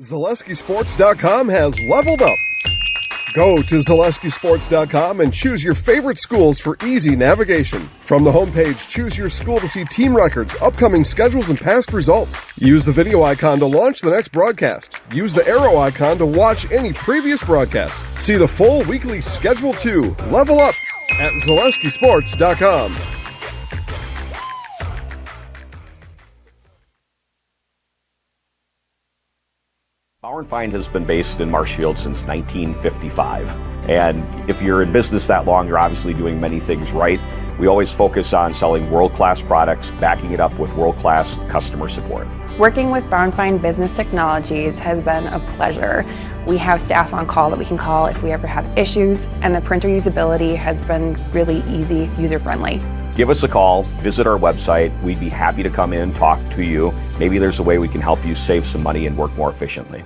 ZaleskiSports.com has leveled up. Go to ZaleskiSports.com and choose your favorite schools for easy navigation. From the homepage, choose your school to see team records, upcoming schedules, and past results. Use the video icon to launch the next broadcast. Use the arrow icon to watch any previous broadcasts. See the full weekly schedule too. Level up at ZaleskiSports.com. Bauer & Feind has been based in Marshfield since 1955. And if you're in business that long, you're obviously doing many things right. We always focus on selling world-class products, backing it up with world-class customer support. Working with Bauer & Feind Business Technologies has been a pleasure. We have staff on call that we can call if we ever have issues, and the printer usability has been really easy, user-friendly. Give us a call, visit our website. We'd be happy to come in, talk to you. Maybe there's a way we can help you save some money and work more efficiently.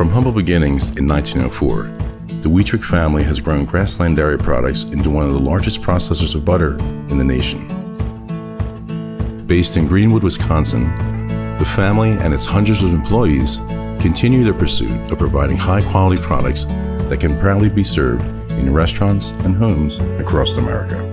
From humble beginnings in 1904, the Wheatrick family has grown Grassland Dairy Products into one of the largest processors of butter in the nation. Based in Greenwood, Wisconsin, the family and its hundreds of employees continue their pursuit of providing high-quality products that can proudly be served in restaurants and homes across America.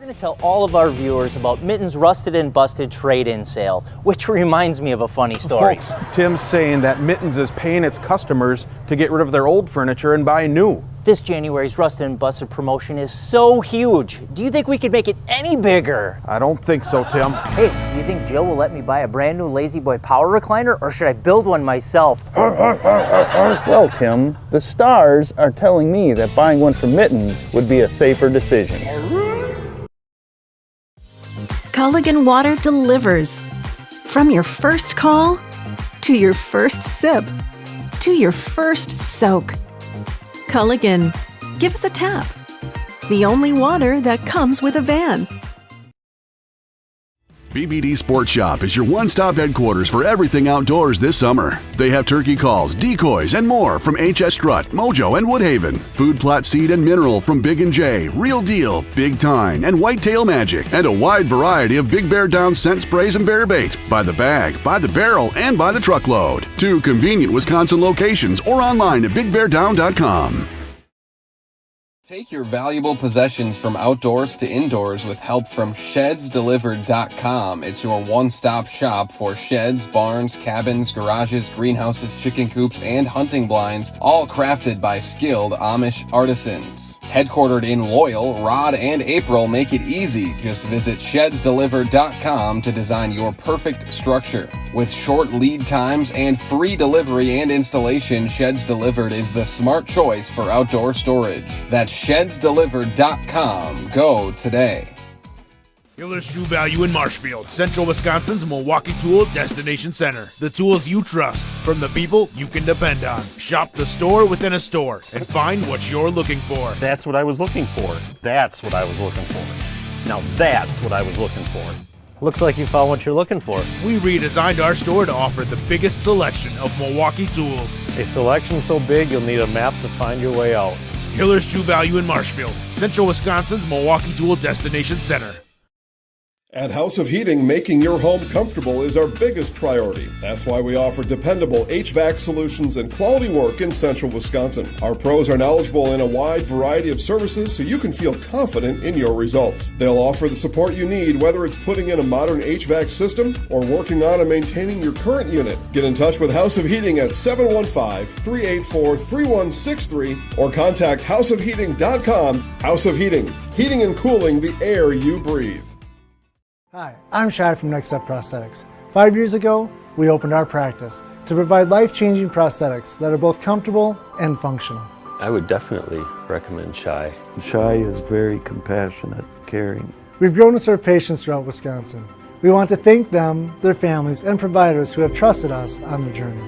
We're going to tell all of our viewers about Mitten's Rusted and Busted trade-in sale, which reminds me of a funny story. Folks, Tim's saying that Mittens is paying its customers to get rid of their old furniture and buy new. This January's Rusted and Busted promotion is so huge. Do you think we could make it any bigger? I don't think so, Tim. Hey, do you think Jill will let me buy a brand new Lazy Boy power recliner, or should I build one myself? Well, Tim, the stars are telling me that buying one from Mittens would be a safer decision. Culligan Water delivers. From your first call, to your first sip, to your first soak. Culligan, give us a tap. The only water that comes with a van. BBD Sports Shop is your one-stop headquarters for everything outdoors this summer. They have turkey calls, decoys, and more from HS Strut, Mojo, and Woodhaven. Food plot seed and mineral from Big & J, Real Deal, Big Tine, and Whitetail Magic. And a wide variety of Big Bear Down scent sprays and bear bait. By the bag, by the barrel, and by the truckload. 2 convenient Wisconsin locations or online at bigbeardown.com. Take your valuable possessions from outdoors to indoors with help from ShedsDelivered.com. It's your one-stop shop for sheds, barns, cabins, garages, greenhouses, chicken coops, and hunting blinds, all crafted by skilled Amish artisans. Headquartered in Loyal, Rod and April make it easy. Just visit ShedsDelivered.com to design your perfect structure. With short lead times and free delivery and installation, Sheds Delivered is the smart choice for outdoor storage. That's ShedsDelivered.com. Go today. Hiller's True Value in Marshfield, Central Wisconsin's Milwaukee Tool Destination Center. The tools you trust from the people you can depend on. Shop the store within a store and find what you're looking for. That's what I was looking for. That's what I was looking for. Now that's what I was looking for. Looks like you found what you're looking for. We redesigned our store to offer the biggest selection of Milwaukee tools. A selection so big you'll need a map to find your way out. Hiller's True Value in Marshfield, Central Wisconsin's Milwaukee Tool Destination Center. At House of Heating, making your home comfortable is our biggest priority. That's why we offer dependable HVAC solutions and quality work in Central Wisconsin. Our pros are knowledgeable in a wide variety of services so you can feel confident in your results. They'll offer the support you need, whether it's putting in a modern HVAC system or working on and maintaining your current unit. Get in touch with House of Heating at 715-384-3163 or contact houseofheating.com. House of Heating, heating and cooling the air you breathe. Hi, I'm Shad from Next Step Prosthetics. 5 years ago, we opened our practice to provide life-changing prosthetics that are both comfortable and functional. I would definitely recommend Shai. Shai is very compassionate, caring. We've grown to serve patients throughout Wisconsin. We want to thank them, their families, and providers who have trusted us on their journey.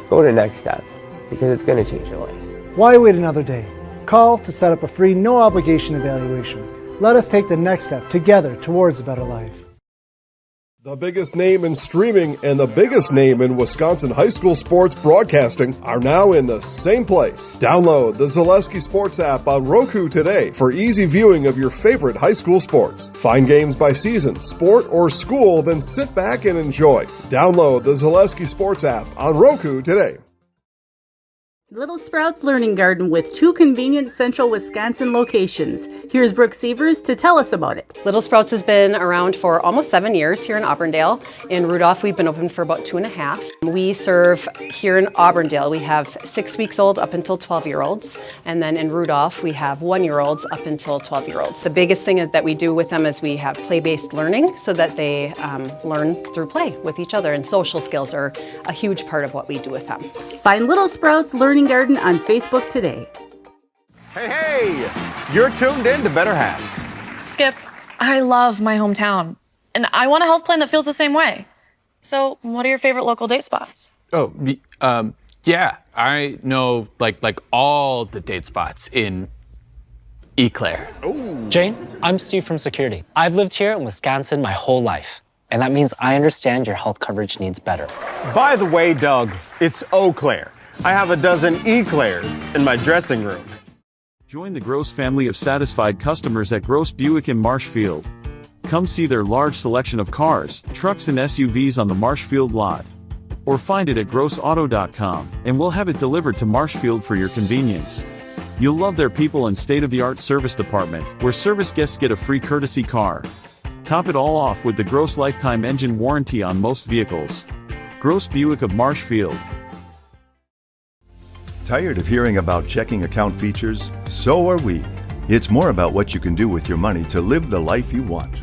Go to Next Step, because it's going to change your life. Why wait another day? Call to set up a free, no-obligation evaluation. Let us take the next step together towards a better life. The biggest name in streaming and the biggest name in Wisconsin high school sports broadcasting are now in the same place. Download the Zaleski Sports app on Roku today for easy viewing of your favorite high school sports. Find games by season, sport, or school, then sit back and enjoy. Download the Zaleski Sports app on Roku today. Little Sprouts Learning Garden with 2 convenient Central Wisconsin locations. Here's Brooke Sievers to tell us about it. Little Sprouts has been around for almost 7 years here in Auburndale. In Rudolph, we've been open for about 2.5. We serve here in Auburndale. We have 6 weeks old up until 12-year-olds. And then in Rudolph, we have 1-year-olds up until 12-year-olds. The biggest thing that we do with them is we have play-based learning so that they learn through play with each other. And social skills are a huge part of what we do with them. Find Little Sprouts Learning Garden on Facebook today. Hey, you're tuned in to Better Halves. Skip, I love my hometown, and I want a health plan that feels the same way. So, what are your favorite local date spots? Oh, yeah, I know like all the date spots in Eau Claire. Ooh. Jane, I'm Steve from Security. I've lived here in Wisconsin my whole life, and that means I understand your health coverage needs better. By the way, Doug, it's Eau Claire. I have a dozen Eclairs in my dressing room. Join the Gross family of satisfied customers at Gross Buick in Marshfield. Come see their large selection of cars, trucks, and SUVs on the Marshfield lot. Or find it at grossauto.com, and we'll have it delivered to Marshfield for your convenience. You'll love their people and state-of-the-art service department, where service guests get a free courtesy car. Top it all off with the Gross lifetime engine warranty on most vehicles. Gross Buick of Marshfield. Tired of hearing about checking account features? So are we. It's more about what you can do with your money to live the life you want.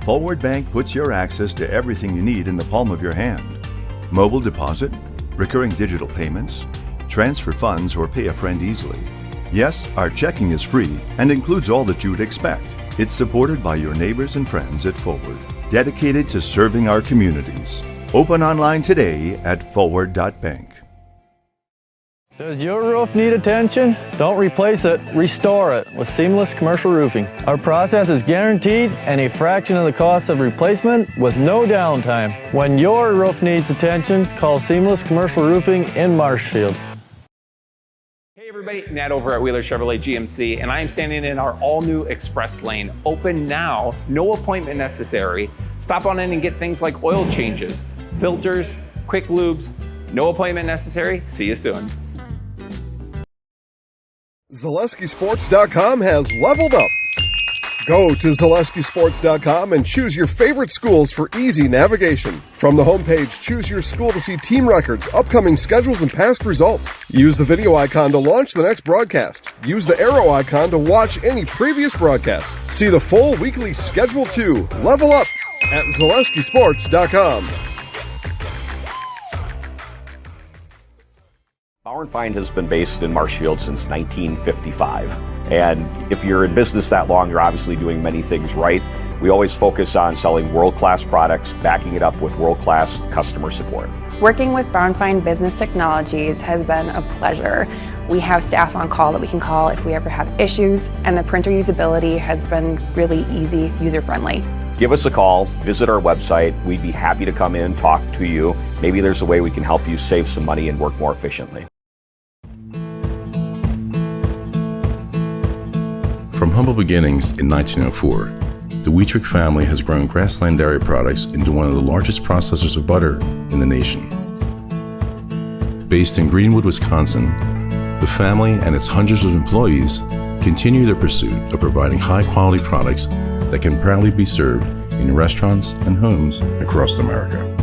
Forward Bank puts your access to everything you need in the palm of your hand. Mobile deposit, recurring digital payments, transfer funds, or pay a friend easily. Yes, our checking is free and includes all that you would expect. It's supported by your neighbors and friends at Forward, dedicated to serving our communities. Open online today at forward.bank. Does your roof need attention? Don't replace it, restore it with Seamless Commercial Roofing. Our process is guaranteed and a fraction of the cost of replacement with no downtime. When your roof needs attention, call Seamless Commercial Roofing in Marshfield. Hey everybody, Nat over at Wheeler Chevrolet GMC, and I am standing in our all-new Express Lane. Open now, no appointment necessary. Stop on in and get things like oil changes, filters, quick lubes. No appointment necessary. See you soon. ZaleskiSports.com has leveled up. Go to ZaleskiSports.com and choose your favorite schools for easy navigation. From the homepage, choose your school to see team records, upcoming schedules, and past results. Use the video icon to launch the next broadcast. Use the arrow icon to watch any previous broadcast. See the full weekly schedule too. Level up at ZaleskiSports.com. Bauer & Feind has been based in Marshfield since 1955. And if you're in business that long, you're obviously doing many things right. We always focus on selling world-class products, backing it up with world-class customer support. Working with Bauer & Feind Business Technologies has been a pleasure. We have staff on call that we can call if we ever have issues, and the printer usability has been really easy, user-friendly. Give us a call, visit our website. We'd be happy to come in, talk to you. Maybe there's a way we can help you save some money and work more efficiently. From humble beginnings in 1904, the Wheatrick family has grown Grassland Dairy Products into one of the largest processors of butter in the nation. Based in Greenwood, Wisconsin, the family and its hundreds of employees continue their pursuit of providing high-quality products that can proudly be served in restaurants and homes across America.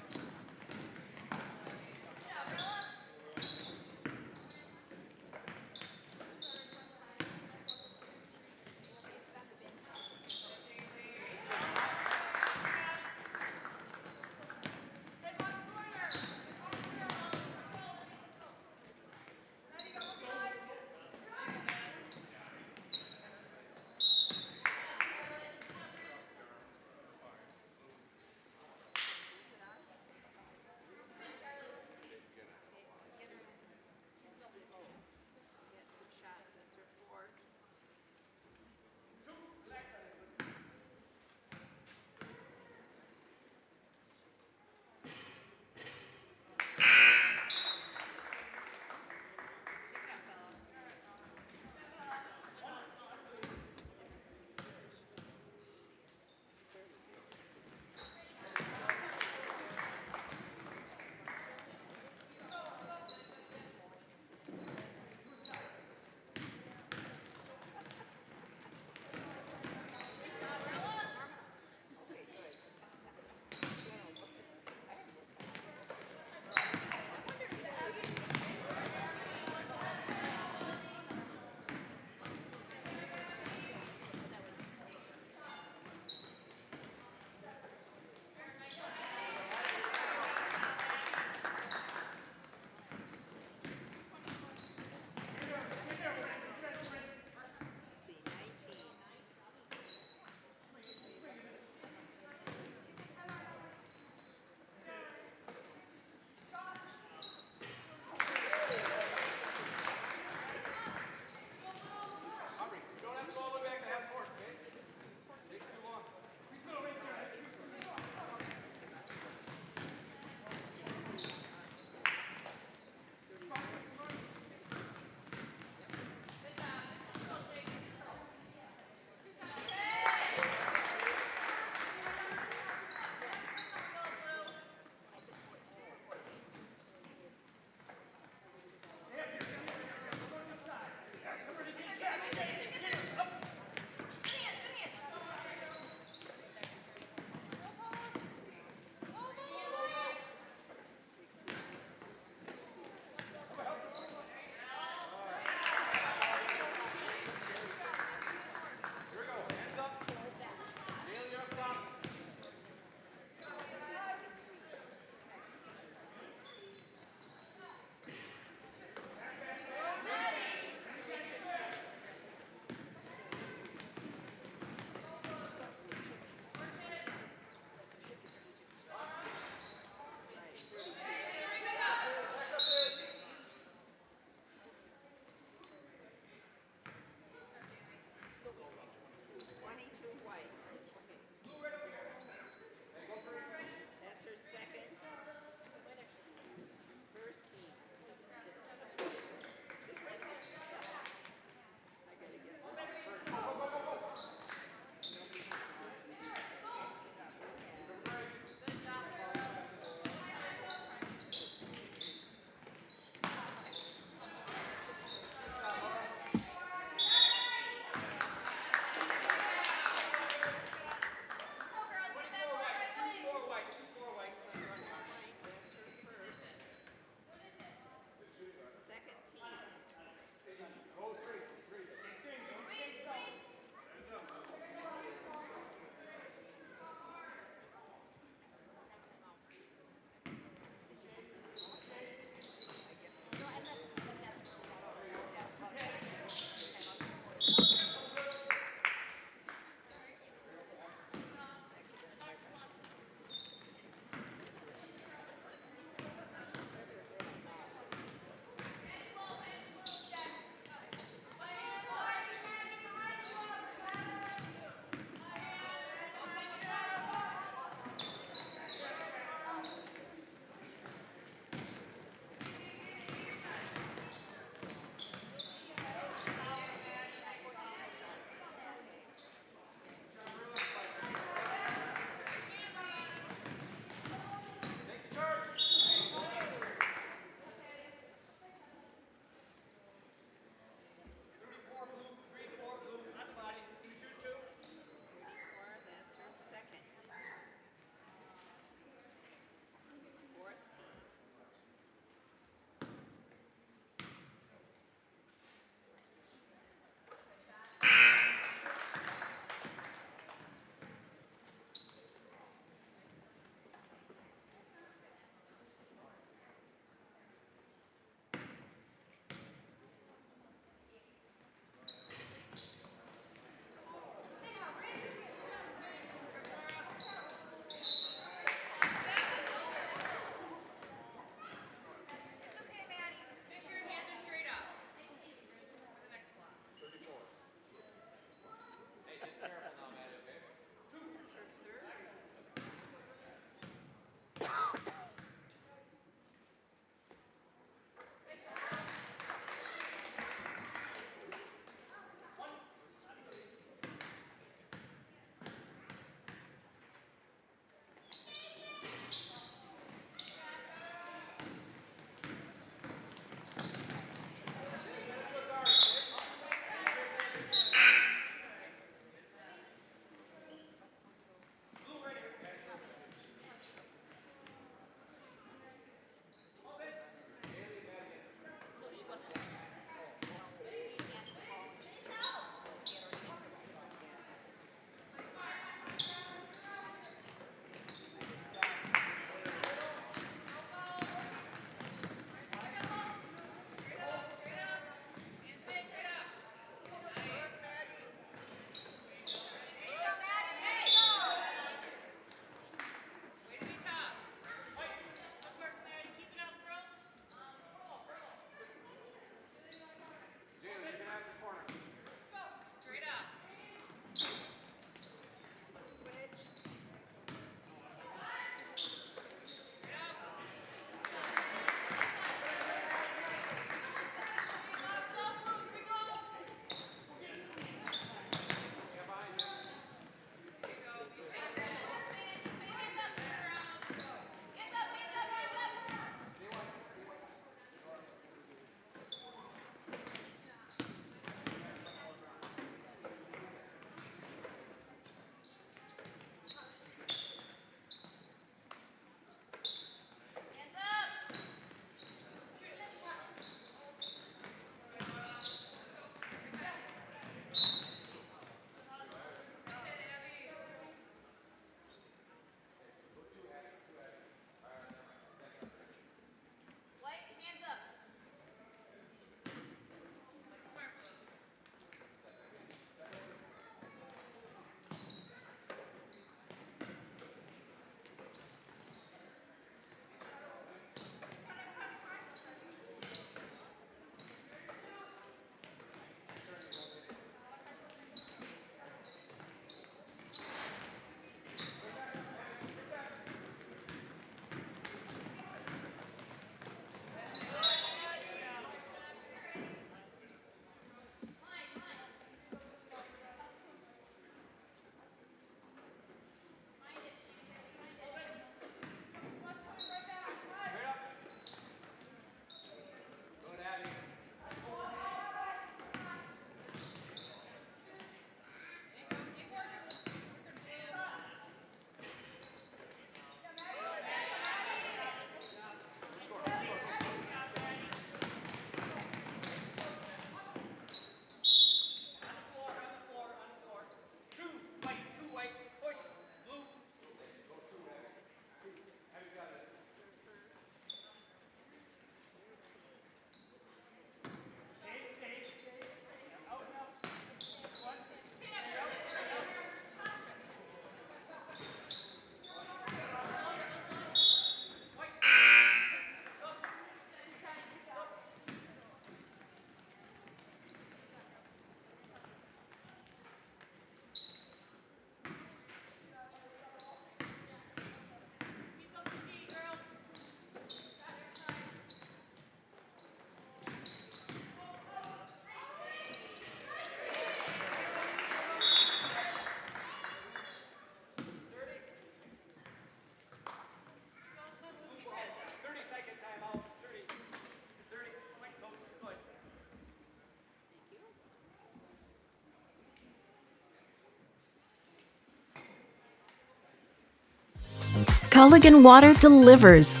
Culligan Water delivers.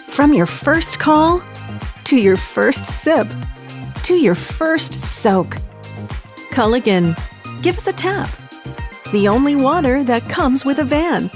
From your first call, to your first sip, to your first soak. Culligan, give us a tap. The only water that comes with a van.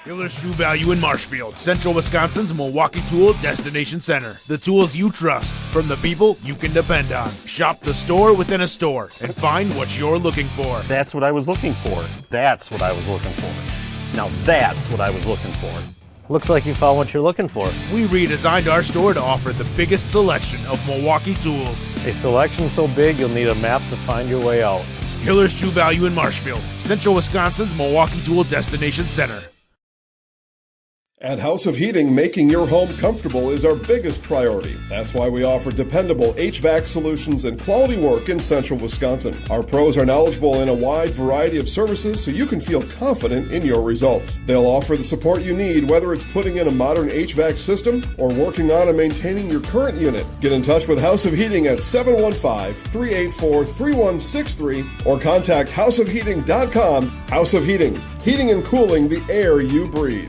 Hiller's True Value in Marshfield, Central Wisconsin's Milwaukee Tool Destination Center. The tools you trust from the people you can depend on. Shop the store within a store and find what you're looking for. That's what I was looking for. That's what I was looking for. Now that's what I was looking for. Looks like you found what you're looking for. We redesigned our store to offer the biggest selection of Milwaukee tools. A selection so big you'll need a map to find your way out. Hiller's True Value in Marshfield, Central Wisconsin's Milwaukee Tool Destination Center. At House of Heating, making your home comfortable is our biggest priority. That's why we offer dependable HVAC solutions and quality work in Central Wisconsin. Our pros are knowledgeable in a wide variety of services so you can feel confident in your results. They'll offer the support you need, whether it's putting in a modern HVAC system or working on and maintaining your current unit. Get in touch with House of Heating at 715-384-3163 or contact houseofheating.com. House of Heating, heating and cooling the air you breathe.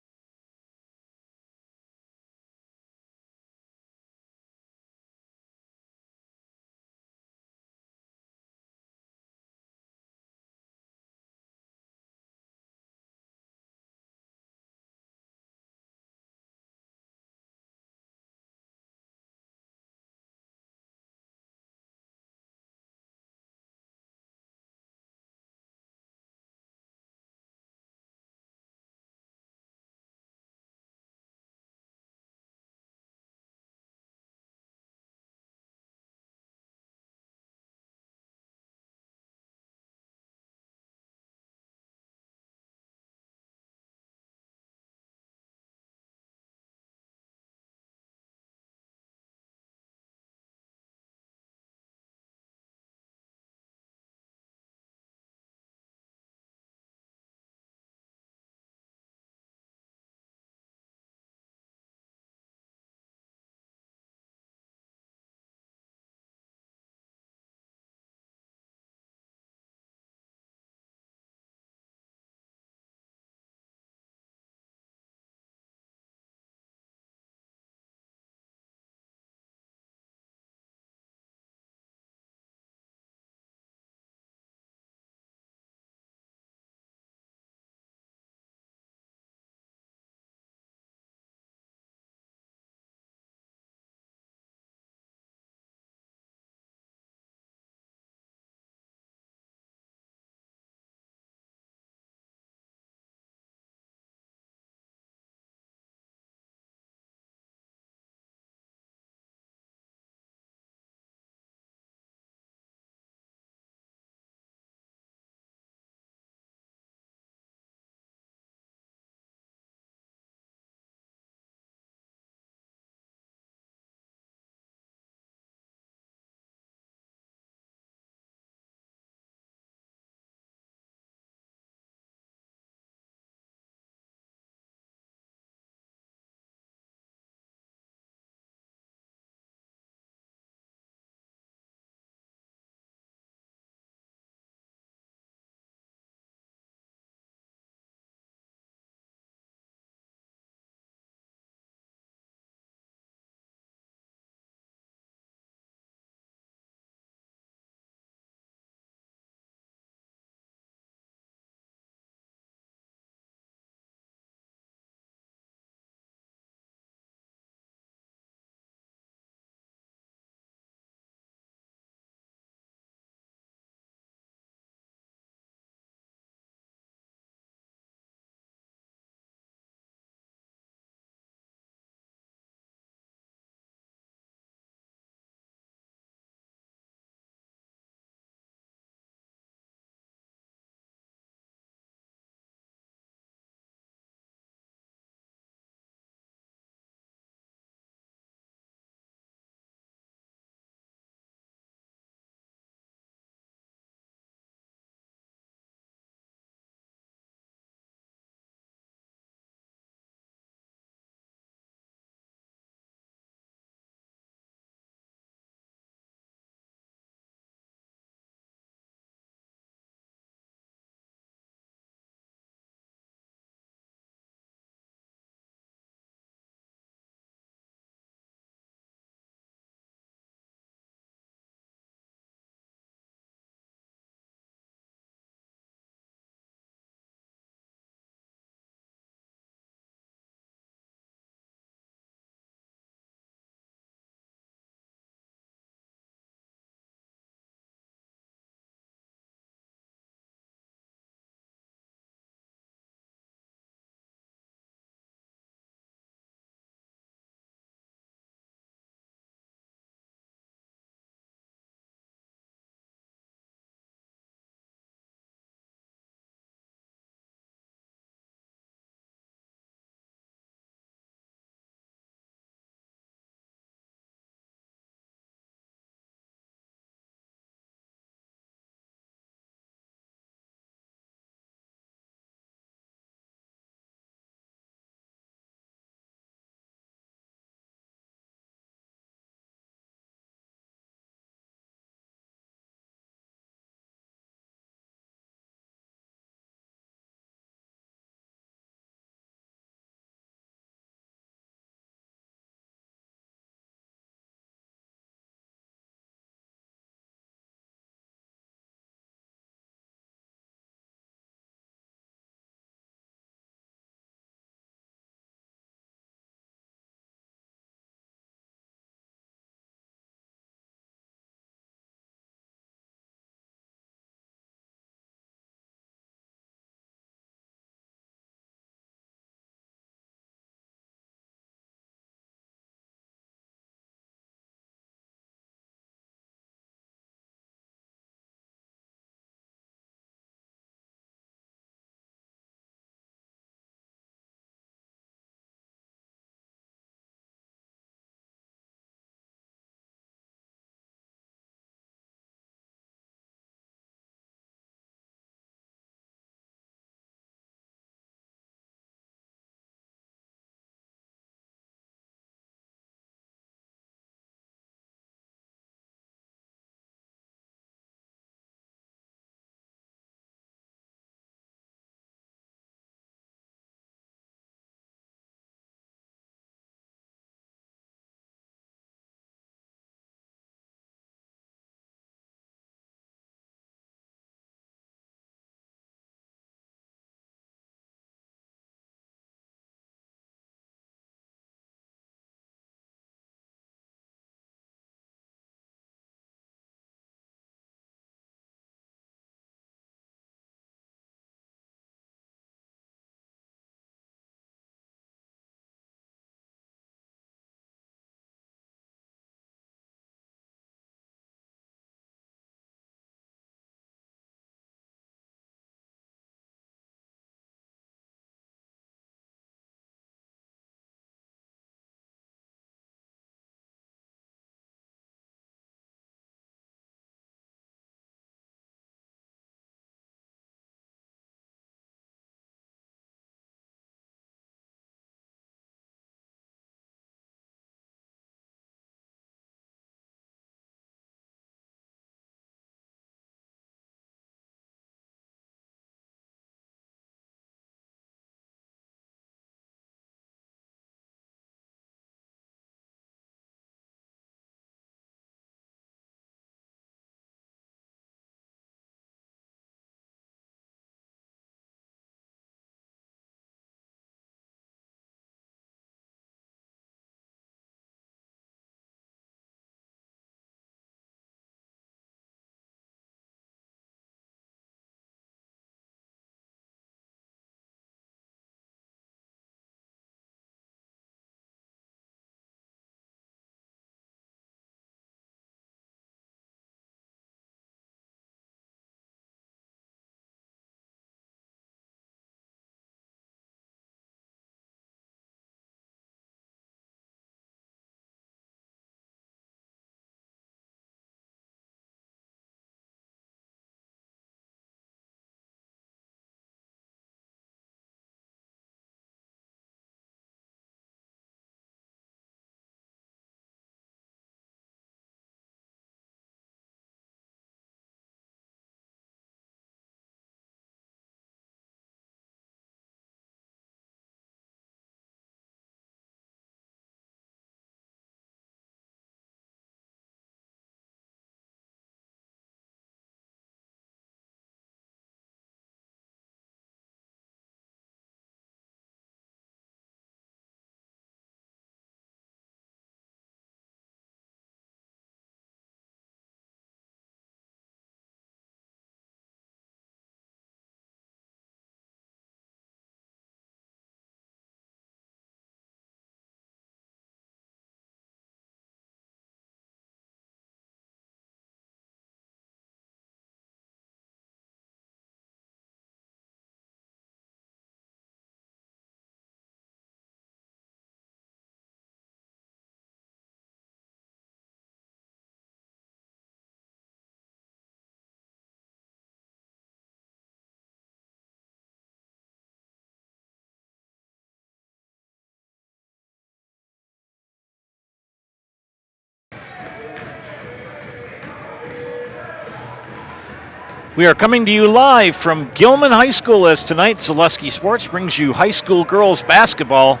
We are coming to you live from Gilman High School as tonight Zaleski Sports brings you high school girls basketball,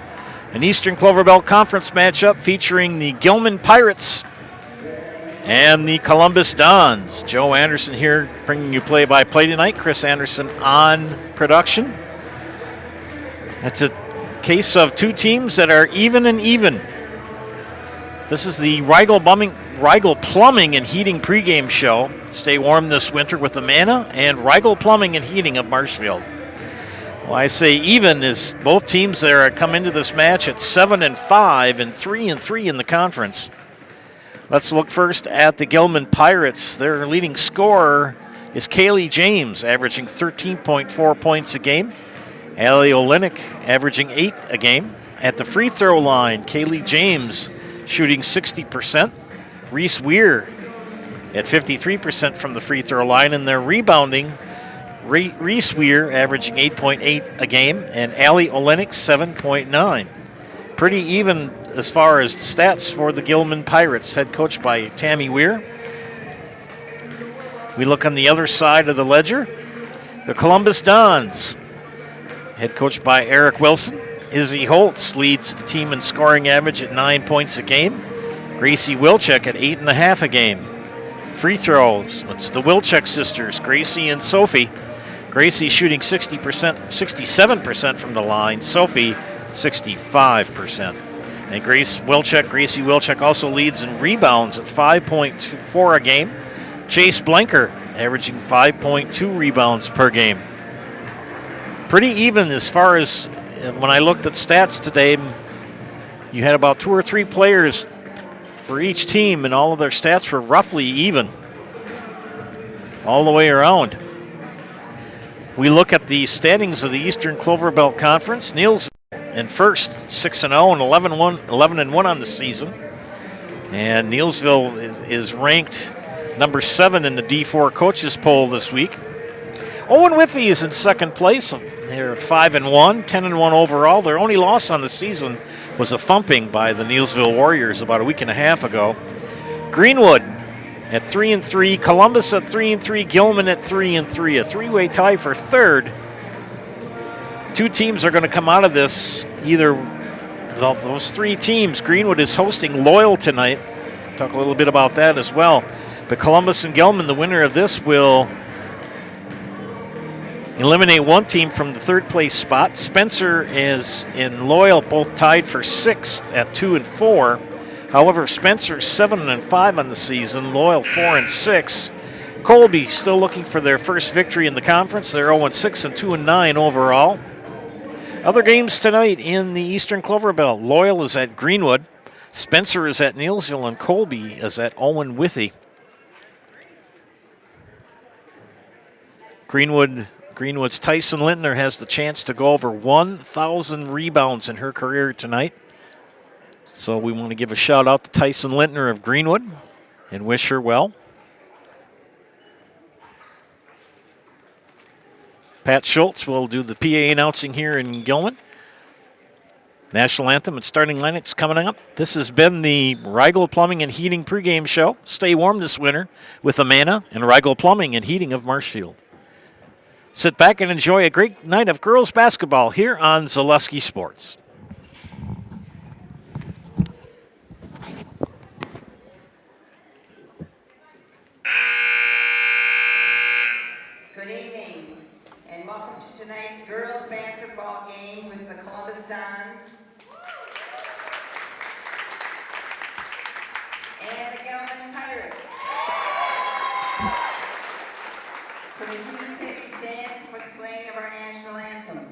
an Eastern Clover Belt Conference matchup featuring the Gilman Pirates and the Columbus Dons. Joe Anderson here bringing you play-by-play tonight. Chris Anderson on production. That's a case of two teams that are even and even. This is the Rigel Plumbing and Heating pregame show. Stay warm this winter with Amana and Rigel Plumbing and Heating of Marshfield. Well, I say even is both teams that are come into this match at 7-5 and 3-3 in the conference. Let's look first at the Gilman Pirates. Their leading scorer is Kaylee James, averaging 13.4 points a game. Allie Olenek averaging 8 a game. At the free throw line, Kaylee James shooting 60%. Reese Weir at 53% from the free throw line, and they're rebounding. Reese Weir averaging 8.8 a game, and Allie Olenek 7.9. Pretty even as far as the stats for the Gilman Pirates, head coached by Tammy Weir. We look on the other side of the ledger. The Columbus Dons, head coached by Eric Wilson. Izzy Holtz leads the team in scoring average at 9 points a game. Gracie Wilczek at 8.5 a game. Free throws, it's the Wilczek sisters, Gracie and Sophie. Gracie shooting 67% from the line. Sophie, 65%. And Gracie Wilczek also leads in rebounds at 5.4 a game. Chase Blanker averaging 5.2 rebounds per game. Pretty even as far as when I looked at stats today. You had about 2 or 3 players for each team, and all of their stats were roughly even all the way around. We look at the standings of the Eastern Clover Belt Conference. Niels in first, 6-0 and 11-1 on the season. And Neilsville is ranked number 7 in the D4 coaches poll this week. Owen Withey is in second place. They're 5-1, 10-1 overall. Their only loss on the season was a thumping by the Neilsville Warriors about a week and a half ago. Greenwood at 3-3, Columbus at 3-3, Gilman at 3-3. A three-way tie for third. Two teams are going to come out of this. Either those 3 teams. Greenwood is hosting Loyal tonight. Talk a little bit about that as well. But Columbus and Gilman, the winner of this, will eliminate one team from the third place spot. Spencer is in Loyal, both tied for 6th at 2-4. However, Spencer's 7-5 on the season. Loyal 4-6. Colby still looking for their first victory in the conference. They're 0-6 and 2-9 overall. Other games tonight in the Eastern Clover Belt. Loyal is at Greenwood. Spencer is at Neilsville, and Colby is at Owen Withey. Greenwood's Tyson Lintner has the chance to go over 1,000 rebounds in her career tonight. So we want to give a shout out to Tyson Lintner of Greenwood and wish her well. Pat Schultz will do the PA announcing here in Gilman. National anthem and starting lineups coming up. This has been the Rigel Plumbing and Heating pregame show. Stay warm this winter with Amana and Rigel Plumbing and Heating of Marshfield. Sit back and enjoy a great night of girls basketball here on Zaleski Sports. Good evening, and welcome to tonight's girls basketball game with the Columbus Dons and the Gilman Pirates. Could we please have you stand for the playing of our national anthem?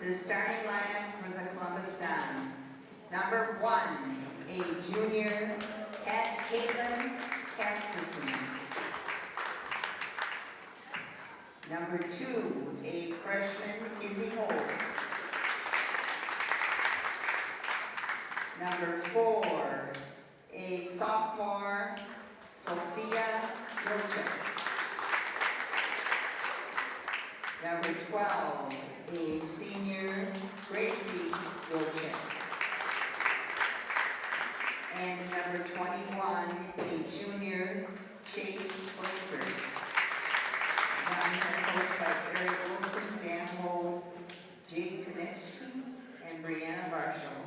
the starting lineup for the Columbus Dons. Number 1, a junior, Caitlin Casperson. Number 2, a freshman, Izzy Holtz. Number 4, a sophomore, Sophia Wilczek. Number 12, a senior, Gracie Wilczek. And number 21, a junior, Chase Blanker. Dons are coached by Eric Wilson, Dan Holes, Jake Konechny, and Brianna Marshall.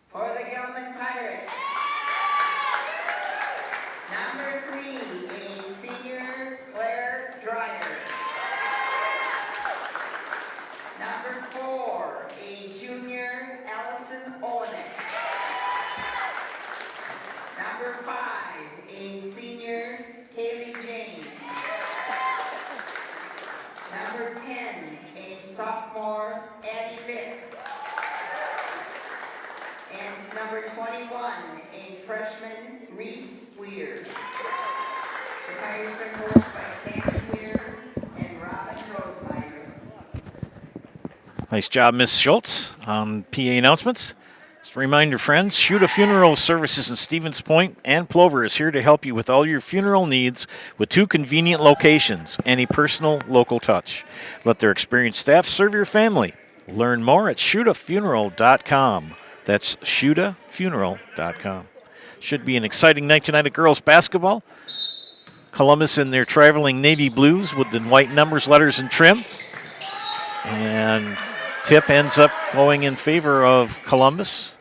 For the Gilman Pirates, number 3, a senior, Claire Dreyer. Number 4, a junior, Allison Olenek. Number 5, a senior, Kaylee James. Number 10, a sophomore, Addie Vick. And number 21, a freshman, Reese Weir. The Pirates are coached by Tammy Weir and Robin Rosemeyer. Nice job, Miss Schultz, on PA announcements. Just a reminder, friends, Shuda Funeral Services in Stevens Point and Plover is here to help you with all your funeral needs with 2 convenient locations and a personal local touch. Let their experienced staff serve your family. Learn more at shudafuneral.com. That's shudafuneral.com. Should be an exciting night tonight at girls basketball. Columbus in their traveling navy blues with the white numbers, letters, and trim. And tip ends up going in favor of Columbus.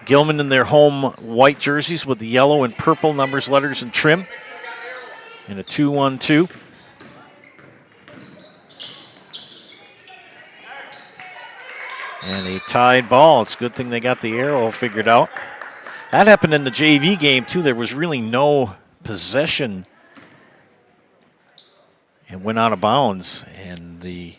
Gilman in their home white jerseys with the yellow and purple numbers, letters, and trim. In a 2-1-2. And a tied ball. It's a good thing they got the arrow figured out. That happened in the JV game, too. There was really no possession. It went out of bounds, and the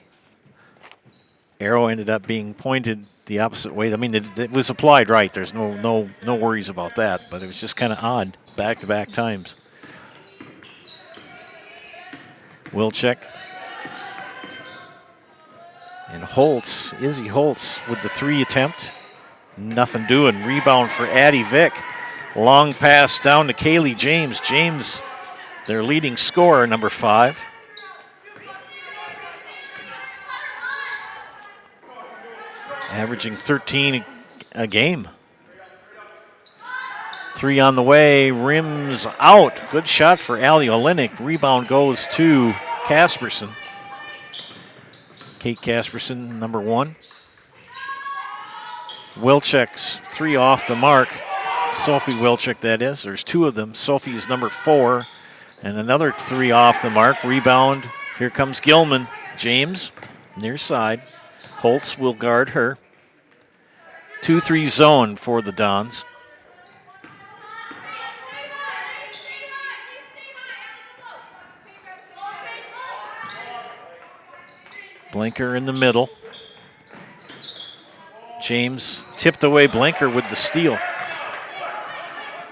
arrow ended up being pointed the opposite way. I mean, it was applied right. There's no worries about that, but it was just kind of odd back-to-back times. Wilczek. And Holtz, Izzy Holtz with the 3 attempt. Nothing doing. Rebound for Addie Vick. Long pass down to Kaylee James. James, their leading scorer, number 5. Averaging 13 a game. 3 on the way. Rims out. Good shot for Allie Olenek. Rebound goes to Casperson. Kate Casperson, number 1. Wilczek's 3 off the mark. Sophie Wilczek, that is. There's 2 of them. Sophie is number 4. And another 3 off the mark. Rebound. Here comes Gilman. James, near side. Holtz will guard her. 2-3 zone for the Dons. Blinker in the middle. James tipped away Blinker with the steal.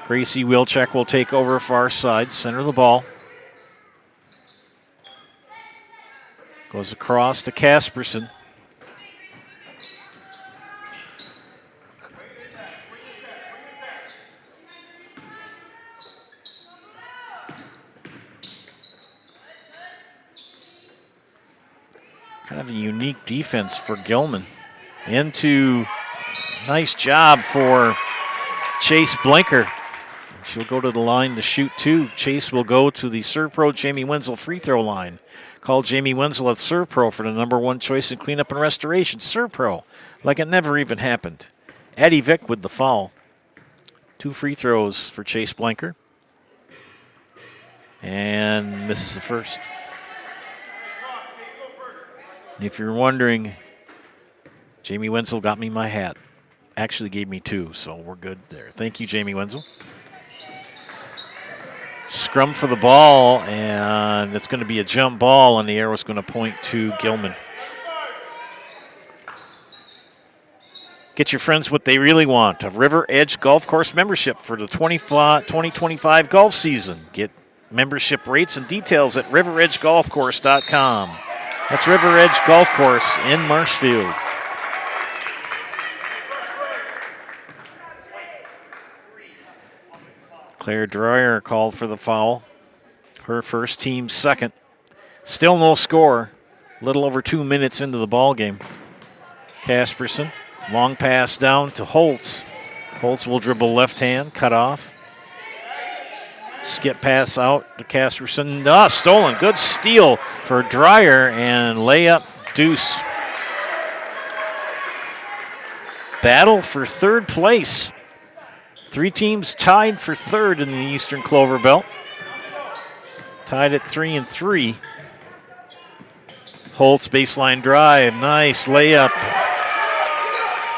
Gracie Wilczek will take over far side, center of the ball. Goes across to Casperson. Kind of a unique defense for Gilman. Into nice job for Chase Blinker. She'll go to the line to shoot 2. Chase will go to the Serve Pro Jamie Wenzel free throw line. Call Jamie Wenzel at Serve Pro for the number 1 choice in cleanup and restoration. Serve Pro, like it never even happened. Addie Vick with the foul. 2 free throws for Chase Blinker. And misses the first. And if you're wondering, Jamie Wenzel got me my hat. Actually gave me 2, so we're good there. Thank you, Jamie Wenzel. Scrum for the ball, and it's going to be a jump ball, and the arrow's going to point to Gilman. Get your friends what they really want, a River Edge Golf Course membership for the 2025 golf season. Get membership rates and details at riveredgegolfcourse.com. That's River Edge Golf Course in Marshfield. Claire Dreyer called for the foul. Her first, team second. Still no score. A little over 2 minutes into the ball game. Casperson, long pass down to Holtz. Holtz will dribble left hand, cut off. Skip pass out to Casperson. Stolen. Good steal for Dreyer and layup deuce. Battle for third place. 3 teams tied for third in the Eastern Clover Belt. Tied at 3-3. Holtz baseline drive. Nice layup.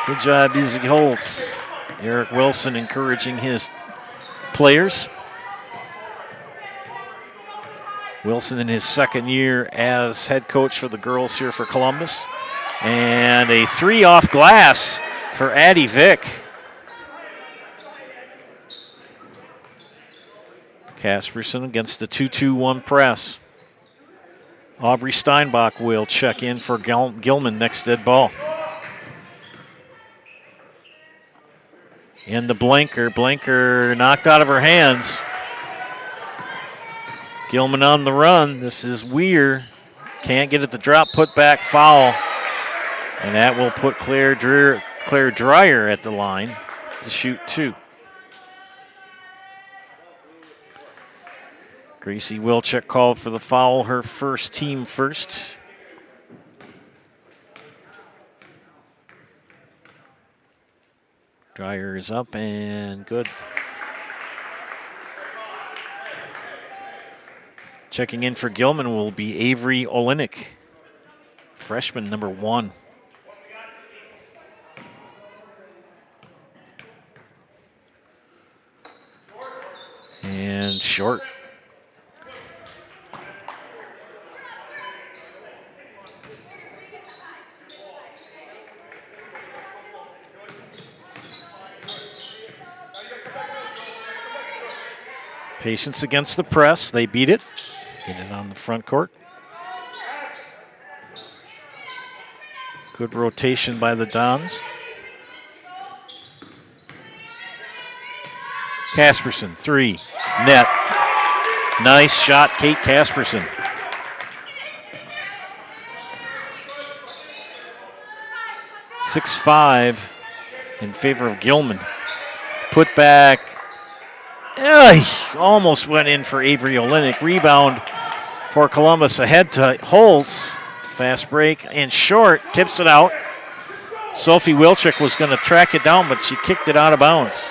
Good job, Izzy Holtz. Eric Wilson encouraging his players. Wilson in his second year as head coach for the girls here for Columbus. And a 3 off glass for Addie Vick. Casperson against the 2-2-1 press. Aubrey Steinbach will check in for Gilman next dead ball. And the Blanker. Blanker knocked out of her hands. Gilman on the run. This is Weir. Can't get it to drop. Put back foul. And that will put Claire Dreyer at the line to shoot 2. Gracie Wilczek called for the foul, her first, team first. Dreyer is up and good. Checking in for Gilman will be Avery Olenek, freshman number 1. And short. Patience against the press. They beat it. Get it on the front court. Good rotation by the Dons. Casperson, 3. Net. Nice shot, Kate Casperson. (6-5) in favor of Gilman. Put back. Almost went in for Avery Olenek. Rebound for Columbus ahead to Holtz. Fast break and short. Tips it out. Sophie Wilczek was going to track it down, but she kicked it out of bounds.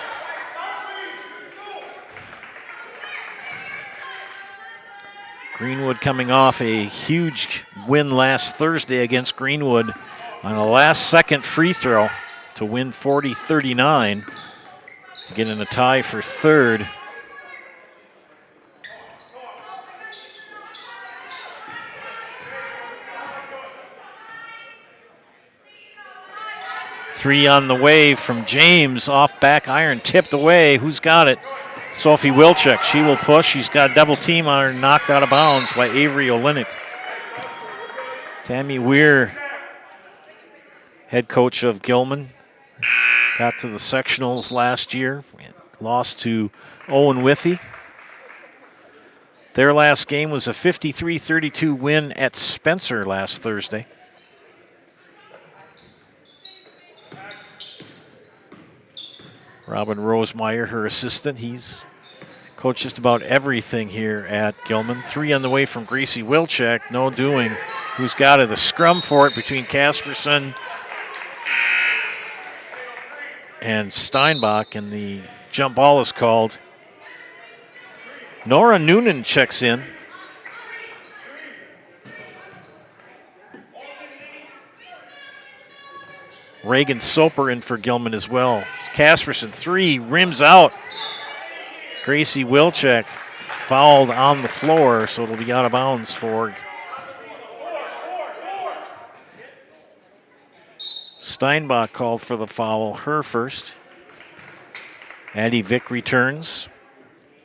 Greenwood coming off a huge win last Thursday against Greenwood on a last-second free throw to win 40-39 to get in a tie for third. Three on the way from James, off back iron, tipped away. Who's got it? Sophie Wilczek. She will push. She's got a double team on her, knocked out of bounds by Avery Olenek. Tammy Weir, head coach of Gilman, got to the sectionals last year, lost to Owen Withy. Their last game was a 53-32 win at Spencer last Thursday. Robin Rosemeyer, her assistant, he's coached just about everything here at Gilman. Three on the way from Gracie Wilczek, no doing. Who's got it? A scrum for it between Casperson and Steinbach, and the jump ball is called. Nora Noonan checks in. Reagan Soper in for Gilman as well. Casperson, three, rims out. Gracie Wilczek fouled on the floor, so it'll be out of bounds for Steinbach. Called for the foul, her first. Addie Vick returns.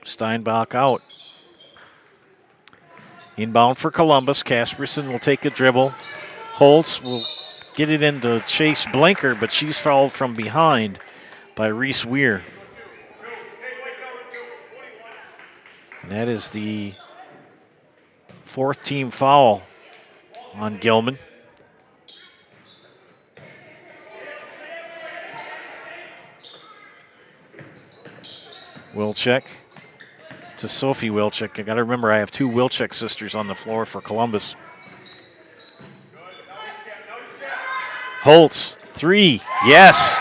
Steinbach out. Inbound for Columbus. Casperson will take a dribble. Holtz will get it into Chase Blinker, but she's fouled from behind by Reese Weir. And that is the fourth team foul on Gilman. Wilczek to Sophie Wilczek. I got to remember I have two Wilczek sisters on the floor for Columbus. Holtz, three, yes.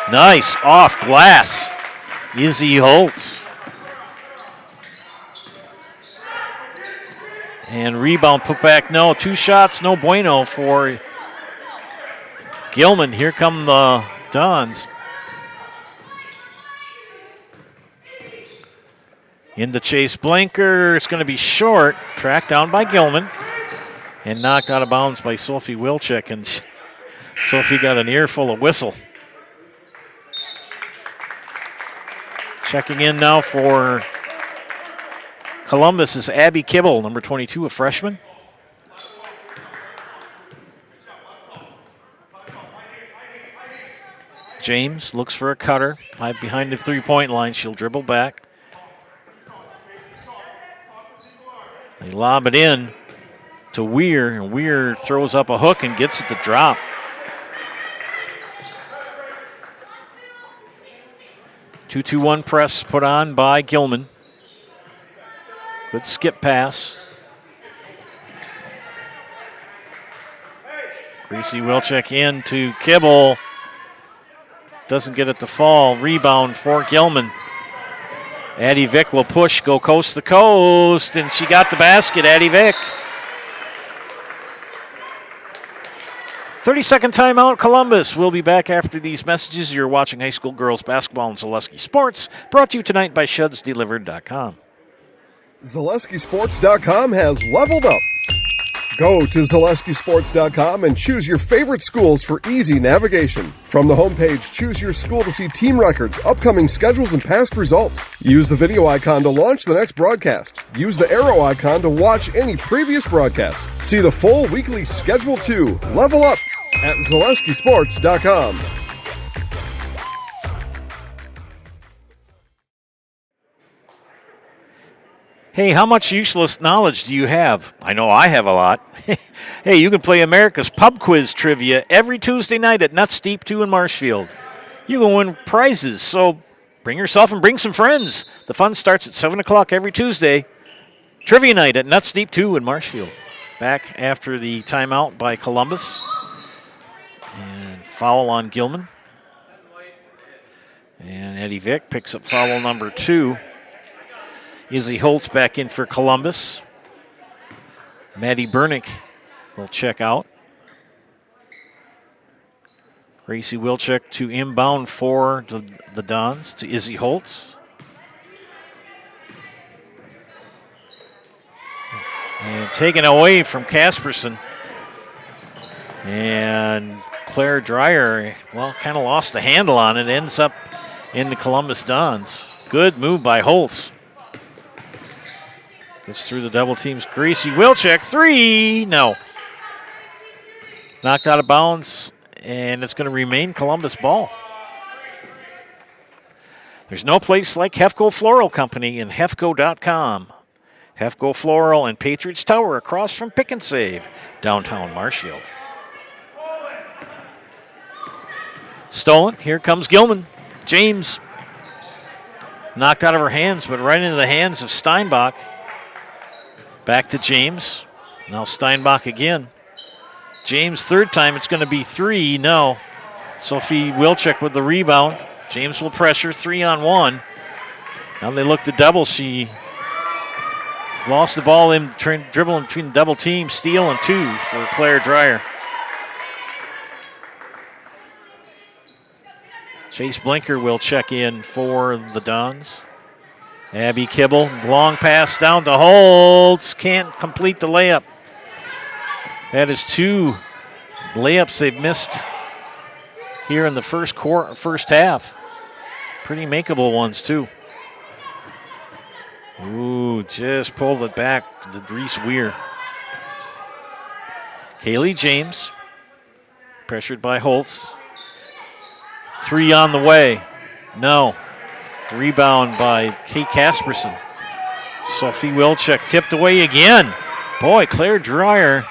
Nice, off glass. Izzy Holtz. And rebound put back, no. 2 shots, no bueno for Gilman. Here come the Dons. Into Chase Blinker. It's going to be short. Tracked down by Gilman. And knocked out of bounds by Sophie Wilczek. And Sophie got an earful of whistle. Checking in now for Columbus is Abby Kibble, number 22, a freshman. James looks for a cutter. Right behind the three-point line. She'll dribble back. They lob it in to Weir, and Weir throws up a hook and gets it to drop. Two-2-1 press put on by Gilman. Good skip pass. Gracie Wilczek in to Kibble. Doesn't get it to fall. Rebound for Gilman. Addie Vick will push, go coast to coast, and she got the basket, Addie Vick. 30-second timeout, Columbus. We'll be back after these messages. You're watching high school girls basketball and Zaleski Sports, brought to you tonight by ShudsDelivered.com. ZaleskiSports.com has leveled up. Go to ZaleskiSports.com and choose your favorite schools for easy navigation. From the homepage, choose your school to see team records, upcoming schedules, and past results. Use the video icon to launch the next broadcast. Use the arrow icon to watch any previous broadcast. See the full weekly schedule too. Level up at ZaleskiSports.com. Hey, how much useless knowledge do you have? I know I have a lot. Hey, you can play America's Pub Quiz Trivia every Tuesday night at Nuts Deep 2 in Marshfield. You can win prizes, so bring yourself and bring some friends. The fun starts at 7 o'clock every Tuesday. Trivia night at Nuts Deep 2 in Marshfield. Back after the timeout by Columbus. And foul on Gilman. And Eddie Vick picks up foul number 2. Izzy Holtz back in for Columbus. Maddie Bernick will check out. Gracie Wilczek to inbound for the Dons to Izzy Holtz. And taken away from Casperson. And Claire Dreyer, well, kind of lost the handle on it. Ends up in the Columbus Dons. Good move by Holtz. Gets through the double teams. Gracie Wilczek, 3, no. Knocked out of bounds, and it's going to remain Columbus ball. There's no place like Hefco Floral Company in Hefco.com. Hefco Floral and Patriots Tower across from Pick and Save, downtown Marshfield. Stolen, here comes Gilman. James knocked out of her hands, but right into the hands of Steinbach. Back to James. Now Steinbach again. James, third time. It's going to be 3. No. Sophie Wilczek with the rebound. James will pressure 3-on-1. Now they look to double. She lost the ball in dribbling between the double team. Steal and 2 for Claire Dreyer. Chase Blinker will check in for the Dons. Abby Kibble, long pass down to Holtz. Can't complete the layup. That is 2 layups they've missed here in the first half. Pretty makeable ones, too. Ooh, just pulled it back to Reese Weir. Kaylee James, pressured by Holtz. 3 on the way. No. Rebound by Kate Kasperson. Sophie Wilczek tipped away again. Boy, Claire Dreyer